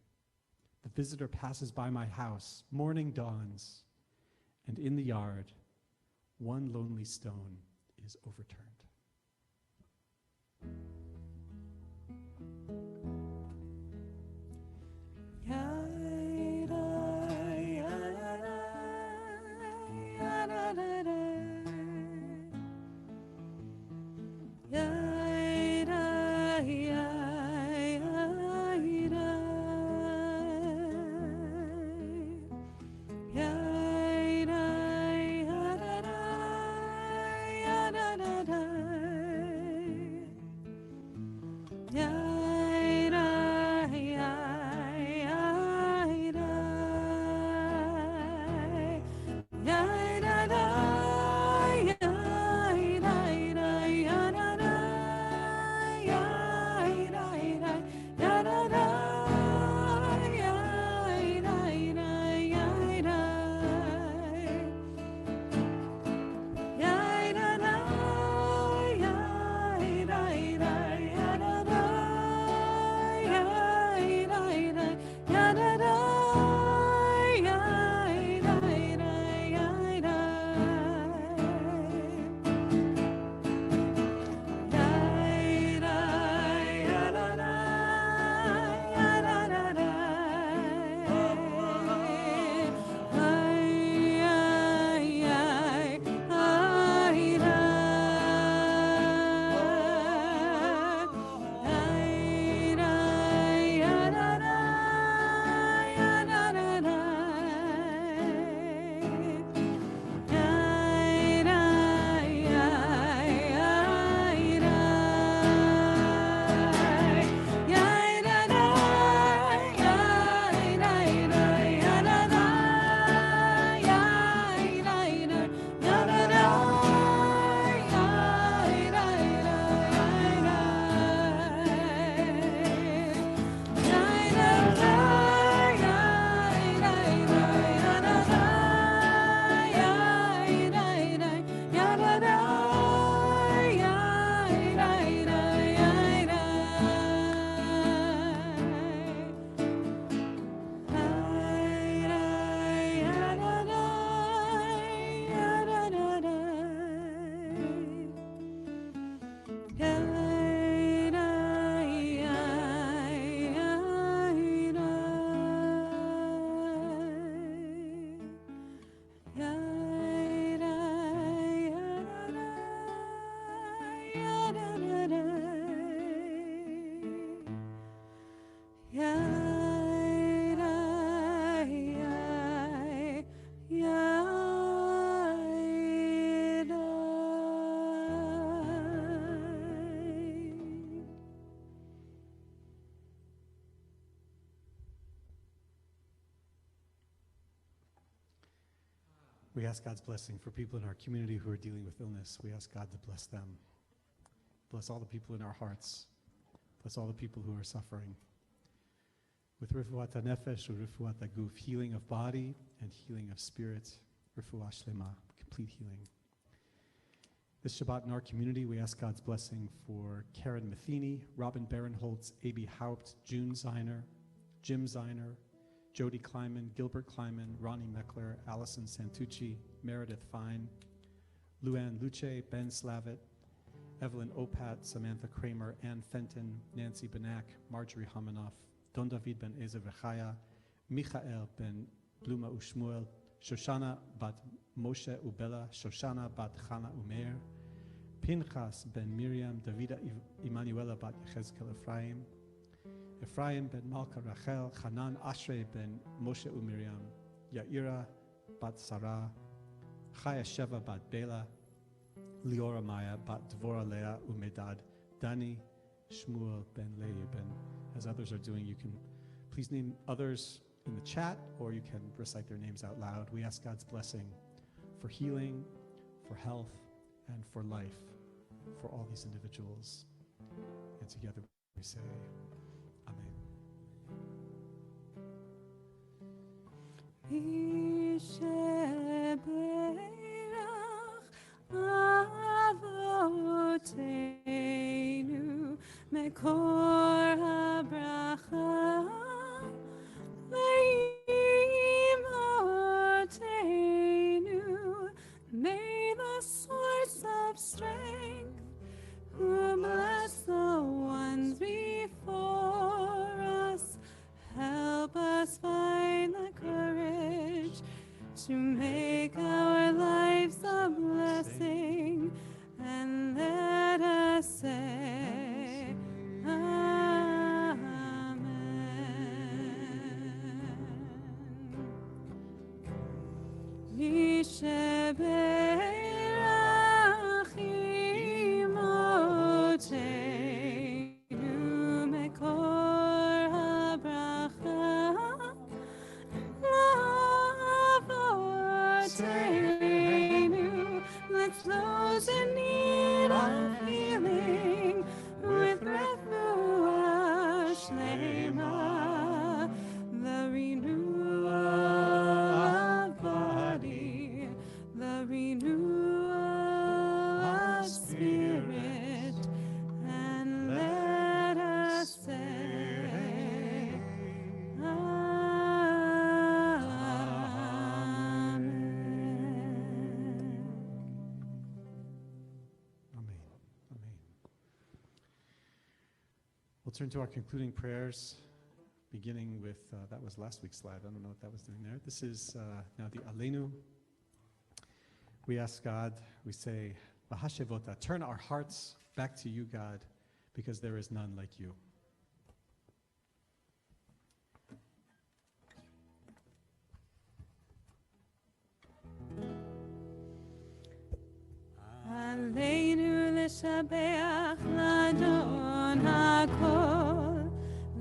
The visitor passes by my house, morning dawns, and in the yard, one lonely stone is overturned. We ask God's blessing for people in our community who are dealing with illness. We ask God to bless them. Bless all the people in our hearts. Bless all the people who are suffering. With Refuat HaNefesh or Refuat HaGuf, healing of body and healing of spirit. Refuah Shlema, complete healing. This Shabbat in our community, we ask God's blessing for Karen Matheny, Robin Barenholtz, A.B. Haupt, June Ziner, Jim Ziner, Jody Kleiman, Gilbert Kleiman, Ronnie Meckler, Allison Santucci, Meredith Fine, Luann Luce, Ben Slavitt, Evelyn Opat, Samantha Kramer, Ann Fenton, Nancy Benak, Marjorie Hamanoff, Don David ben Ezer Vechaya, Michael ben Bluma Ushmuel, Shoshana bat Moshe Ubella, Shoshana bat Chana Umeir, Pinchas ben Miriam, Davida Emanuela bat Yechezkel Ephraim, Ephraim ben Malka Rachel, Hanan Ashrei ben Moshe Umiriam, Yaira bat Sarah, Chaya Sheva bat Bela, Liora Maya bat Dvora Leah Umedad, Dani Shmuel ben Leeben. As others are doing, you can please name others in the chat, or you can recite their names out loud. We ask God's blessing for healing, for health, and for life for all these individuals. And together we say, Amen. Yisheberach Avoteinu to make our lives a blessing, and let us say, Amen. Misheberachim Oteinu Mekor HaBracha Lavoteinu. Let's those in need of healing with refuah shlema, the renewal of body, the renewal of spirit, and let us say, Amen. Amen. Amen. We'll turn to our concluding prayers, beginning with, that was last week's slide. I don't know what that was doing there. This is now the Aleinu. We ask God, we say, Bahashevota, turn our hearts back to you, God, because there is none like you. Aleinu l'shabeach l'adon hakol,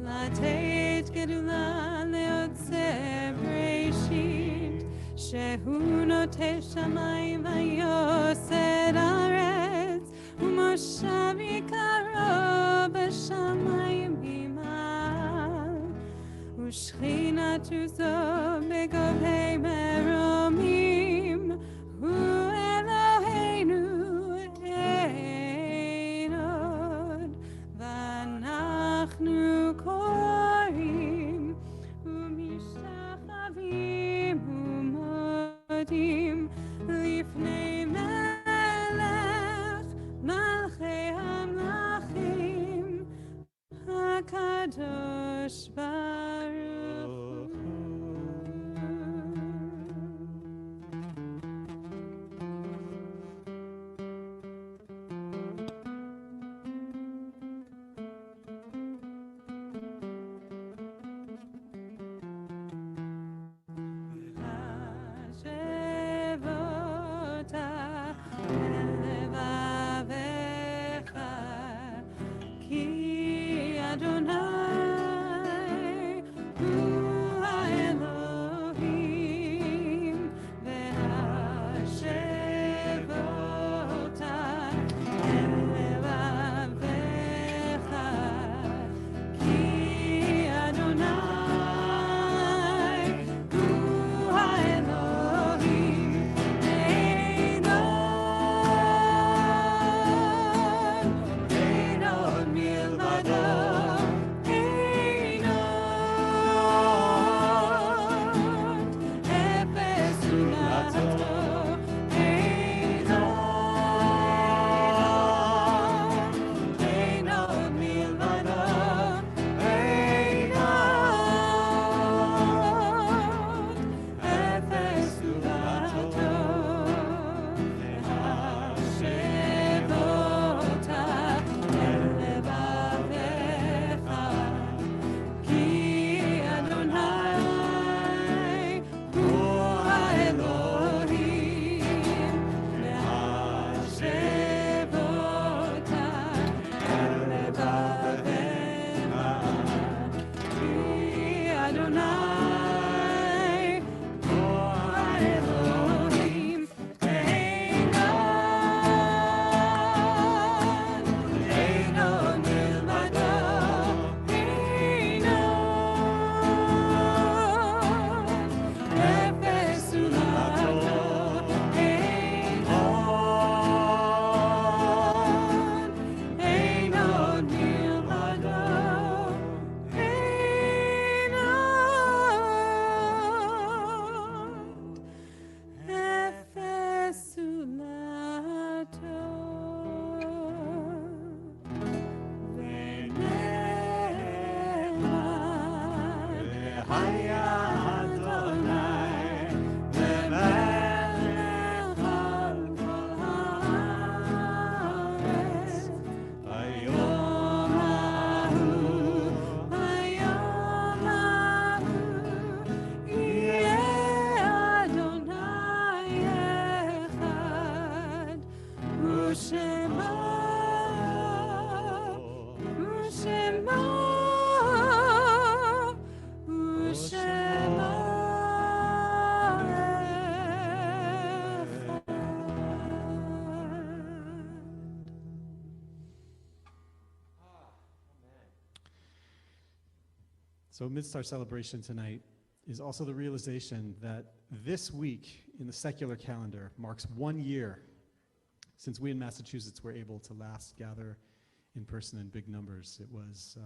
לתת גדולה ליוצר בראשית, שהוא נוטה שמיים ויוסד ארץ, ומושב יקרו בשמיים ממעל, ושכינתו זו בגובי מרומים, הוא אלוהינו אין עוד, ואנחנו קוראים ומשתחווים ומודים לפני מלך מלכי המלכים הקדוש ברוך הוא. השבותה בלבביך, כי אדוני So amidst our celebration tonight is also the realization that this week in the secular calendar marks 1 year since we in Massachusetts were able to last gather in person in big numbers. It was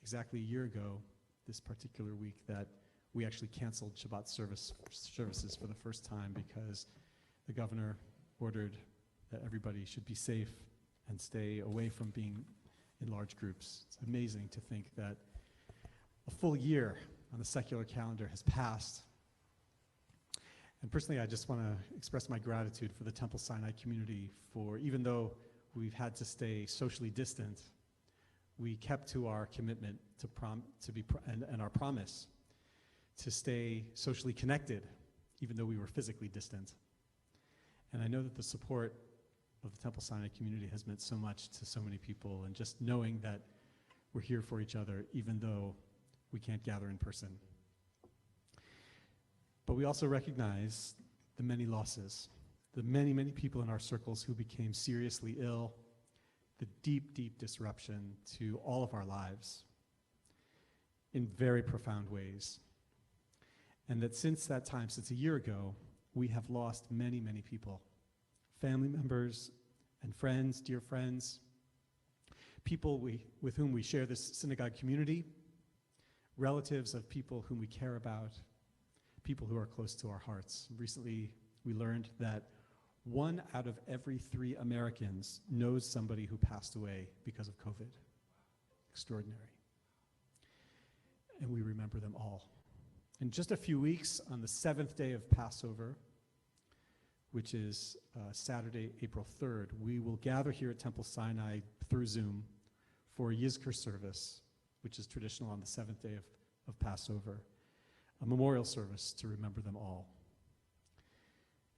exactly a year ago, this particular week, that we actually canceled Shabbat services for the first time because the governor ordered that everybody should be safe and stay away from being in large groups. It's amazing to think that a full year on the secular calendar has passed. And personally, I just want to express my gratitude for the Temple Sinai community for, even though we've had to stay socially distant, we kept to our commitment and our promise to stay socially connected, even though we were physically distant. And I know that the support of the Temple Sinai community has meant so much to so many people, and just knowing that we're here for each other, even though we can't gather in person. But we also recognize the many losses, the many, many people in our circles who became seriously ill, the deep, deep disruption to all of our lives in very profound ways. And that since that time, since a year ago, we have lost many, many people, family members and friends, dear friends, people with whom we share this synagogue community, relatives of people whom we care about, people who are close to our hearts. Recently, we learned that 1 out of every 3 Americans knows somebody who passed away because of COVID. Extraordinary. And we remember them all. In just a few weeks, on the 7th day of Passover, which is Saturday, April 3rd, we will gather here at Temple Sinai through Zoom for a Yizkor service, which is traditional on the 7th day of Passover, a memorial service to remember them all.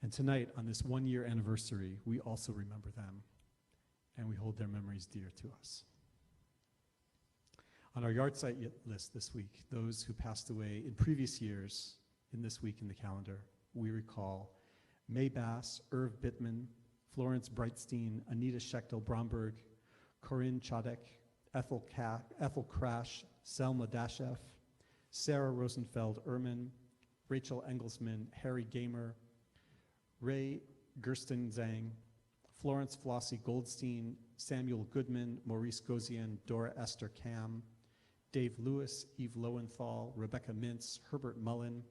And tonight, on this 1-year anniversary, we also remember them, and we hold their memories dear to us. On our yard site list this week, those who passed away in previous years, in this week in the calendar, we recall May Bass, Irv Bittman, Florence Breitstein, Anita Schechtel Bromberg, Corinne Chodek, Ethel Crash, Selma Dasheff, Sarah Rosenfeld Ehrman, Rachel Engelsman, Harry Gamer, Ray Gersten Zhang, Florence Flossie Goldstein, Samuel Goodman, Maurice Gozian, Dora Esther Cam, Dave Lewis, Eve Lowenthal, Rebecca Mintz, Herbert Mullen,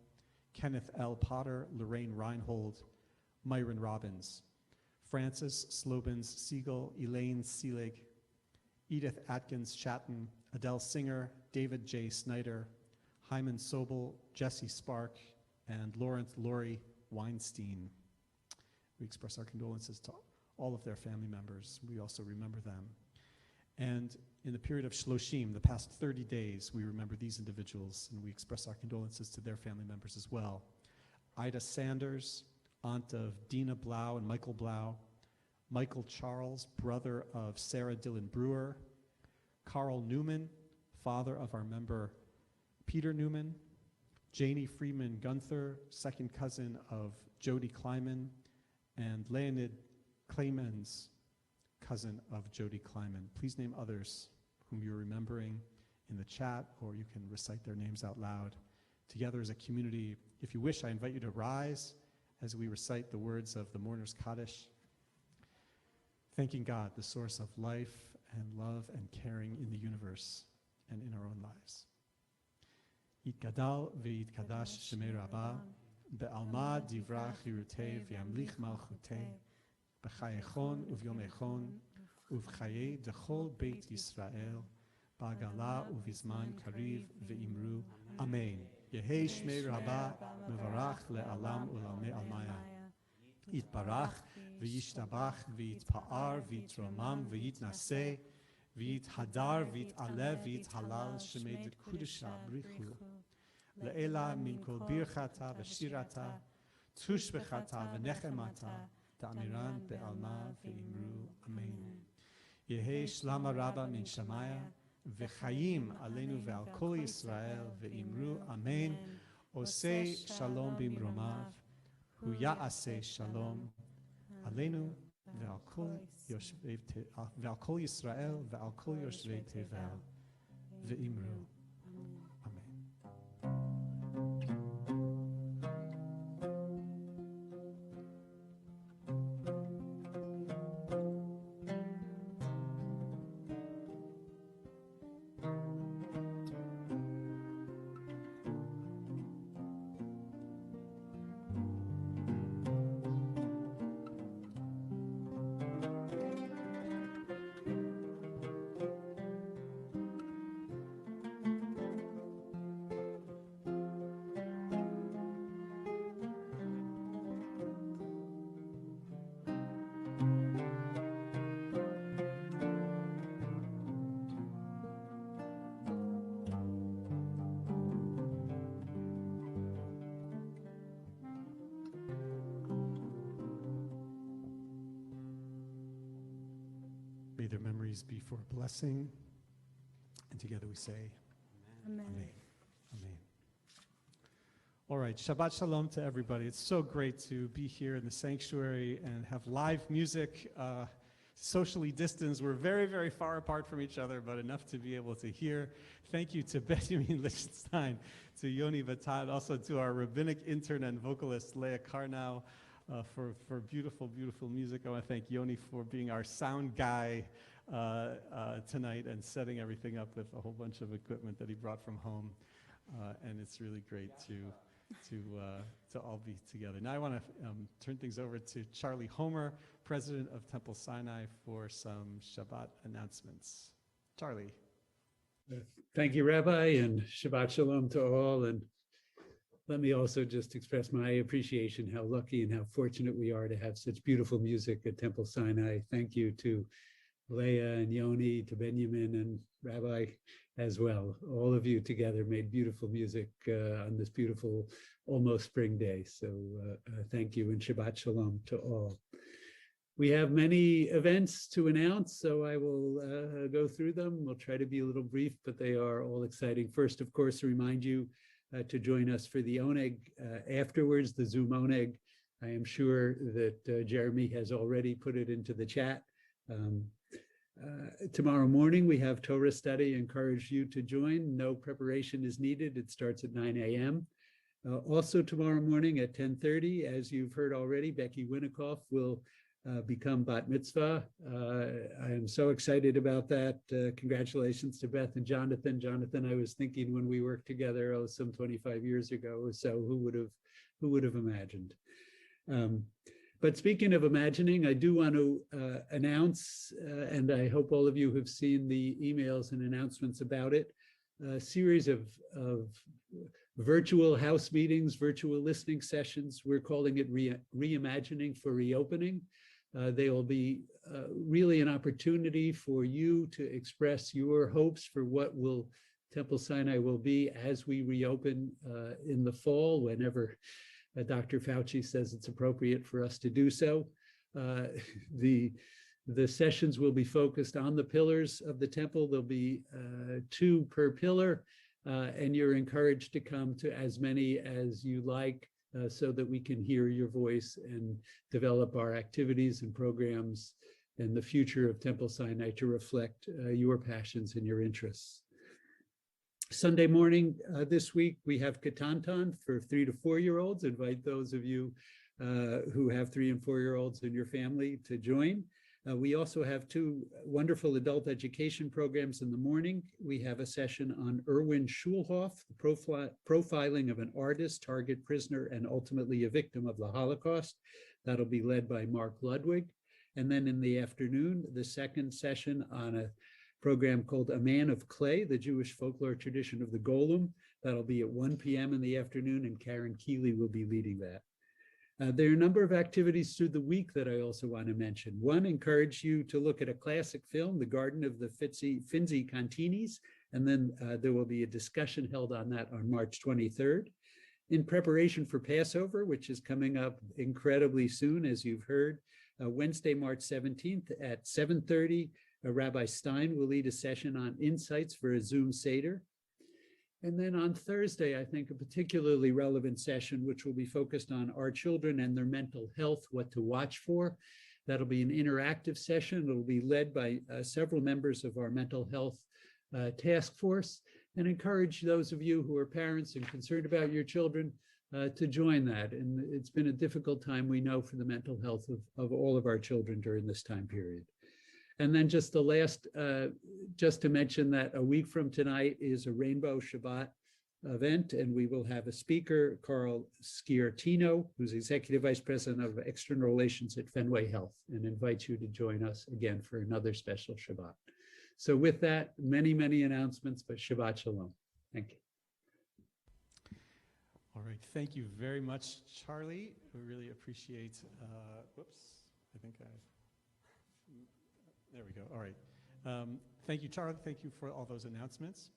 Kenneth L. Potter, Lorraine Reinhold, Myron Robbins, Francis Slobins Siegel, Elaine Seelig, Edith Atkins Shatton, Adele Singer, David J. Snyder, Hyman Sobel, Jesse Spark, and Lawrence Laurie Weinstein. We express our condolences to all of their family members. We also remember them. And in the period of Shloshim, the past 30 days, we remember these individuals, and we express our condolences to their family members as well. Ida Sanders, aunt of Dina Blau and Michael Blau, Michael Charles, brother of Sarah Dillon Brewer, Carl Newman, father of our member Peter Newman, Janie Freeman Gunther, second cousin of Jody Kleiman, and Leonid Clemens, cousin of Jody Kleiman. Please name others whom you're remembering in the chat, or you can recite their names out loud. Together as a community, if you wish, I invite you to rise as we recite the words of the Mourner's Kaddish, thanking God, the source of life and love and caring in the universe and in our own lives. Yitgadal v'yitkadash shemei Rabbah, be'alma divra chirutei v'yamlich malchutei, b'chayechon uvyomechon, uv'chayei dechol beit Yisrael, ba'gala uvizman kariv v'imru. Amen. Yehei shmei Rabbah mevarach le'alam u'lamei almaya. Yitbarach v'yishtabach v'yitpa'ar v'yitromam v'yitnaseh v'yithadar v'yit'aleh v'yithalal shemei dekudesha brichu. Le'ela min kol birchata v'shirata tush b'chata v'nechemata ta'amiran be'alma v'imru. Amen. Yehei shlama rabba min shamaya v'chayim aleinu ve'al kol Yisrael v'imru. Amen. Osei shalom b'imromav hu ya'aseh shalom aleinu ve'al kol Yisrael ve'al kol yoshvei tevel v'imru. May their memories be for blessing. And together we say, Amen. Amen. Amen. All right, Shabbat Shalom to everybody. It's so great to be here in the sanctuary and have live music, socially distanced. We're very, very far apart from each other, but enough to be able to hear. Thank you to Benjamin Lichtenstein, to Yoni Vatad, also to our rabbinic intern and vocalist, Leah Karnow, for beautiful, beautiful music. I want to thank Yoni for being our sound guy tonight and setting everything up with a whole bunch of equipment that he brought from home. And it's really great to all be together. Now I want to turn things over to Charlie Homer, President of Temple Sinai, for some Shabbat announcements. Charlie. Thank you, Rabbi, and Shabbat Shalom to all. And let me also just express my appreciation, how lucky and how fortunate we are to have such beautiful music at Temple Sinai. Thank you to Leah and Yoni, to Benjamin and Rabbi as well. All of you together made beautiful music on this beautiful, almost spring day. So thank you, and Shabbat Shalom to all. We have many events to announce, so I will go through them. We'll try to be a little brief, but they are all exciting. First, of course, to remind you to join us for the Oneg afterwards, the Zoom Oneg. I am sure that Jeremy has already put it into the chat. Tomorrow morning, we have Torah study. I encourage you to join. No preparation is needed. It starts at 9 a.m. Also tomorrow morning at 10:30, as you've heard already, Becky Winikoff will become bat mitzvah. I am so excited about that. Congratulations to Beth and Jonathan. Jonathan, I was thinking when we worked together, some 25 years ago or so, who would have imagined? But speaking of imagining, I do want to announce, and I hope all of you have seen the emails and announcements about it, a series of virtual house meetings, virtual listening sessions. We're calling it Reimagining for Reopening. They will be really an opportunity for you to express your hopes for what Temple Sinai will be as we reopen in the fall, whenever Dr. Fauci says it's appropriate for us to do so. The sessions will be focused on the pillars of the temple. There'll be 2 per pillar, and you're encouraged to come to as many as you like so that we can hear your voice and develop our activities and programs and the future of Temple Sinai to reflect your passions and your interests. Sunday morning this week, we have Ketanton for 3 to 4-year-olds. Invite those of you who have 3 and 4-year-olds in your family to join. We also have 2 wonderful adult education programs in the morning. We have a session on Erwin Schulhoff, the profiling of an artist, target prisoner, and ultimately a victim of the Holocaust. That'll be led by Mark Ludwig. And then in the afternoon, the second session on a program called A Man of Clay, the Jewish folklore tradition of the Golem. That'll be at 1 p.m. in the afternoon, and Karen Keeley will be leading that. There are a number of activities through the week that I also want to mention. One, encourage you to look at a classic film, The Garden of the Finzi Cantinis, and then there will be a discussion held on that on March 23rd. In preparation for Passover, which is coming up incredibly soon, as you've heard, Wednesday, March 17th at 7:30, Rabbi Stein will lead a session on insights for a Zoom Seder. And then on Thursday, I think a particularly relevant session, which will be focused on our children and their mental health, what to watch for. That'll be an interactive session. It'll be led by several members of our mental health task force, and encourage those of you who are parents and concerned about your children to join that. And it's been a difficult time, we know, for the mental health of all of our children during this time period. And then just the last, just to mention that a week from tonight is a Rainbow Shabbat event, and we will have a speaker, Carl Sciartino, who's Executive Vice President of External Relations at Fenway Health, and invite you to join us again for another special Shabbat. So with that, many, many announcements, but Shabbat Shalom. Thank you. All right, thank you very much, Charlie. We really appreciate, whoops, I think there we go, all right. Thank you, Charlie, thank you for all those announcements.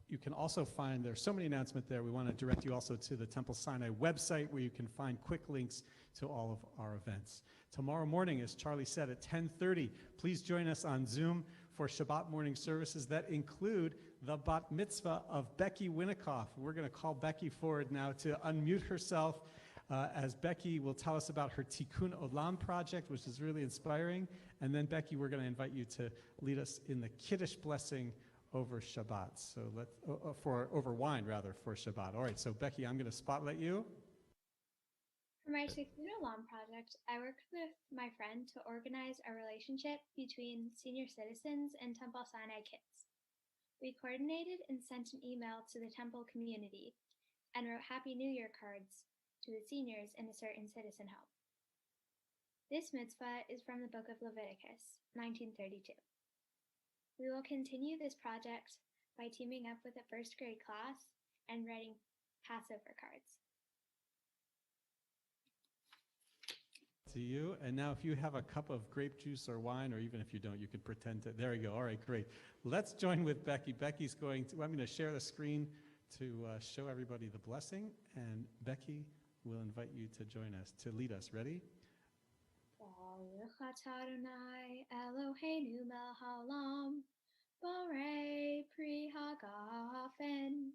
you can also find, there's so many announcements there. We want to direct you also to the Temple Sinai website where you can find quick links to all of our events. Tomorrow morning, as Charlie said, at 10:30, please join us on Zoom for Shabbat morning services that include the bat mitzvah of Becky Winikoff. We're going to call Becky forward now to unmute herself as Becky will tell us about her Tikkun Olam project, which is really inspiring. And then Becky, we're going to invite you to lead us in the Kiddush blessing over Shabbat. So over wine rather for Shabbat. All right, so Becky, I'm going to spotlight you. For my Tikkun Olam project, I worked with my friend to organize a relationship between senior citizens and Temple Sinai kids. We coordinated and sent an email to the temple community and wrote Happy New Year cards to the seniors in a certain citizen home. This mitzvah is from the book of Leviticus, 1932. We will continue this project by teaming up with a first grade class and writing Passover cards. To you. And now if you have a cup of grape juice or wine, or even if you don't, you could pretend to. There you go. All right, great. Let's join with Becky. Becky's going to, I'm going to share the screen to show everybody the blessing. And Becky will invite you to join us, to lead us. Ready? Baruch atah Adonai Eloheinu melech haolam, borei pri hagafen.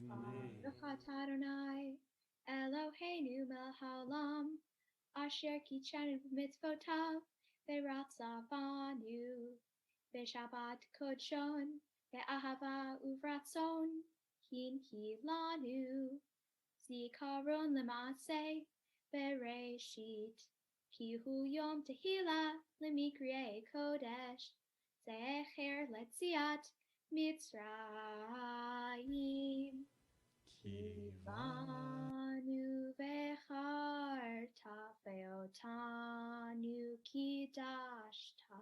Baruch atah Adonai Eloheinu melech haolam, asher kitzanu b'mitzvotav v'ratzavanu b'shabbat kodshon ve'ahava uvratzon hinki lanu zikaron l'maaseh bereshit ki hu yom tehillah l'mikriyei kodesh zecher letziat Mitzrayim Kivanu vecharta ve'otanu kidashta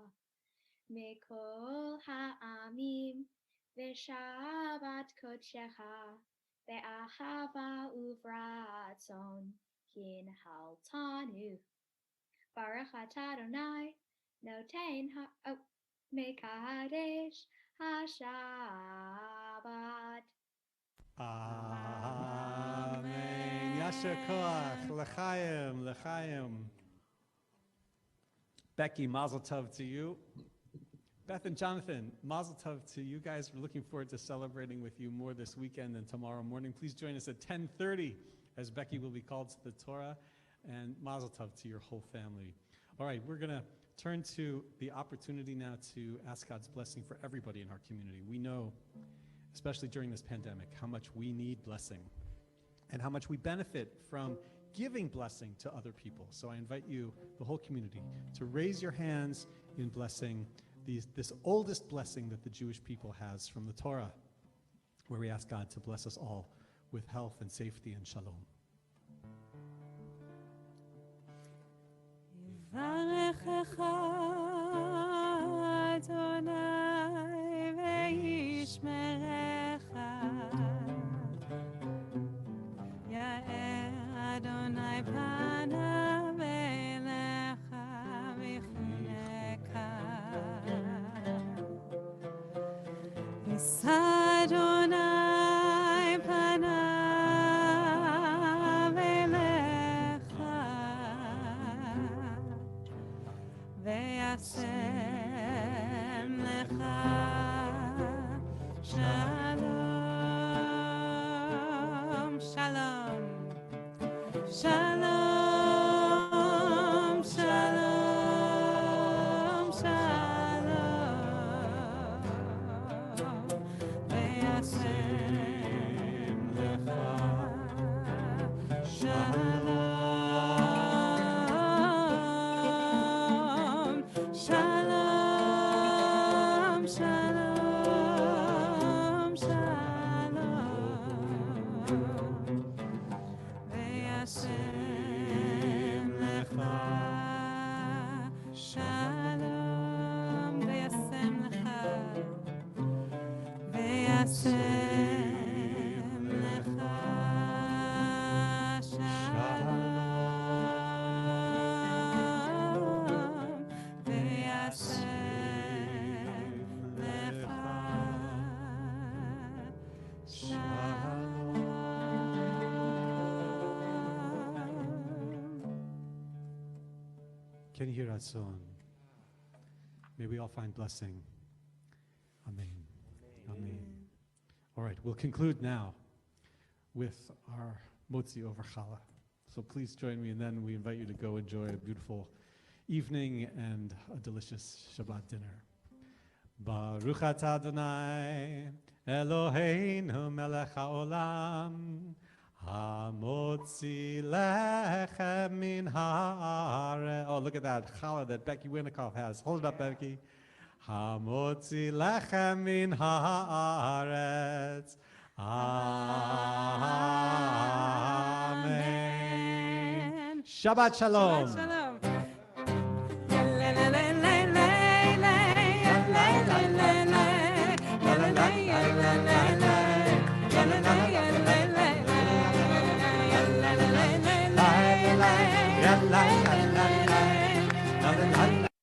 mikol ha'amim ve'shabbat kodshecha ve'ahava uvratzon kinhaltanu Baruch atah Adonai noten mekadesh haShabbat. Amen. Yasher koach. L'chaim. L'chaim. Becky, mazel tov to you. Beth and Jonathan, mazel tov to you guys. We're looking forward to celebrating with you more this weekend and tomorrow morning. Please join us at 10:30 as Becky will be called to the Torah. And mazel tov to your whole family. All right, we're going to turn to the opportunity now to ask God's blessing for everybody in our community. We know, especially during this pandemic, how much we need blessing and how much we benefit from giving blessing to other people. So I invite you, the whole community, to raise your hands in blessing this oldest blessing that the Jewish people has from the Torah, where we ask God to bless us all with health and safety and shalom. יברכך אדוני וישמרך, יאר אדוני פניו אליך ויחנך, יישא אדוני פניו אליך וישם לך שלום, שלום, שלום, שלום, שלום, וישם לך שלום, שלום, שלום, שלום, וישם לך שלום, וישם לך, וישם לך שלום, וישם לך Ken Yeh Ratzon. May we all find blessing. Amen. Amen. All right, we'll conclude now with our Motzi over Challah. So please join me, and then we invite you to go enjoy a beautiful evening and a delicious Shabbat dinner. Baruch atah Adonai Eloheinu melech haolam hamotzi lechem min haaretz. Oh, look at that challah that Becky Winnikoff has. Hold it up, Becky. Hamotzi lechem min haaretz. Amen. Shabbat shalom. Shabbat shalom. La la la la la la la la la la.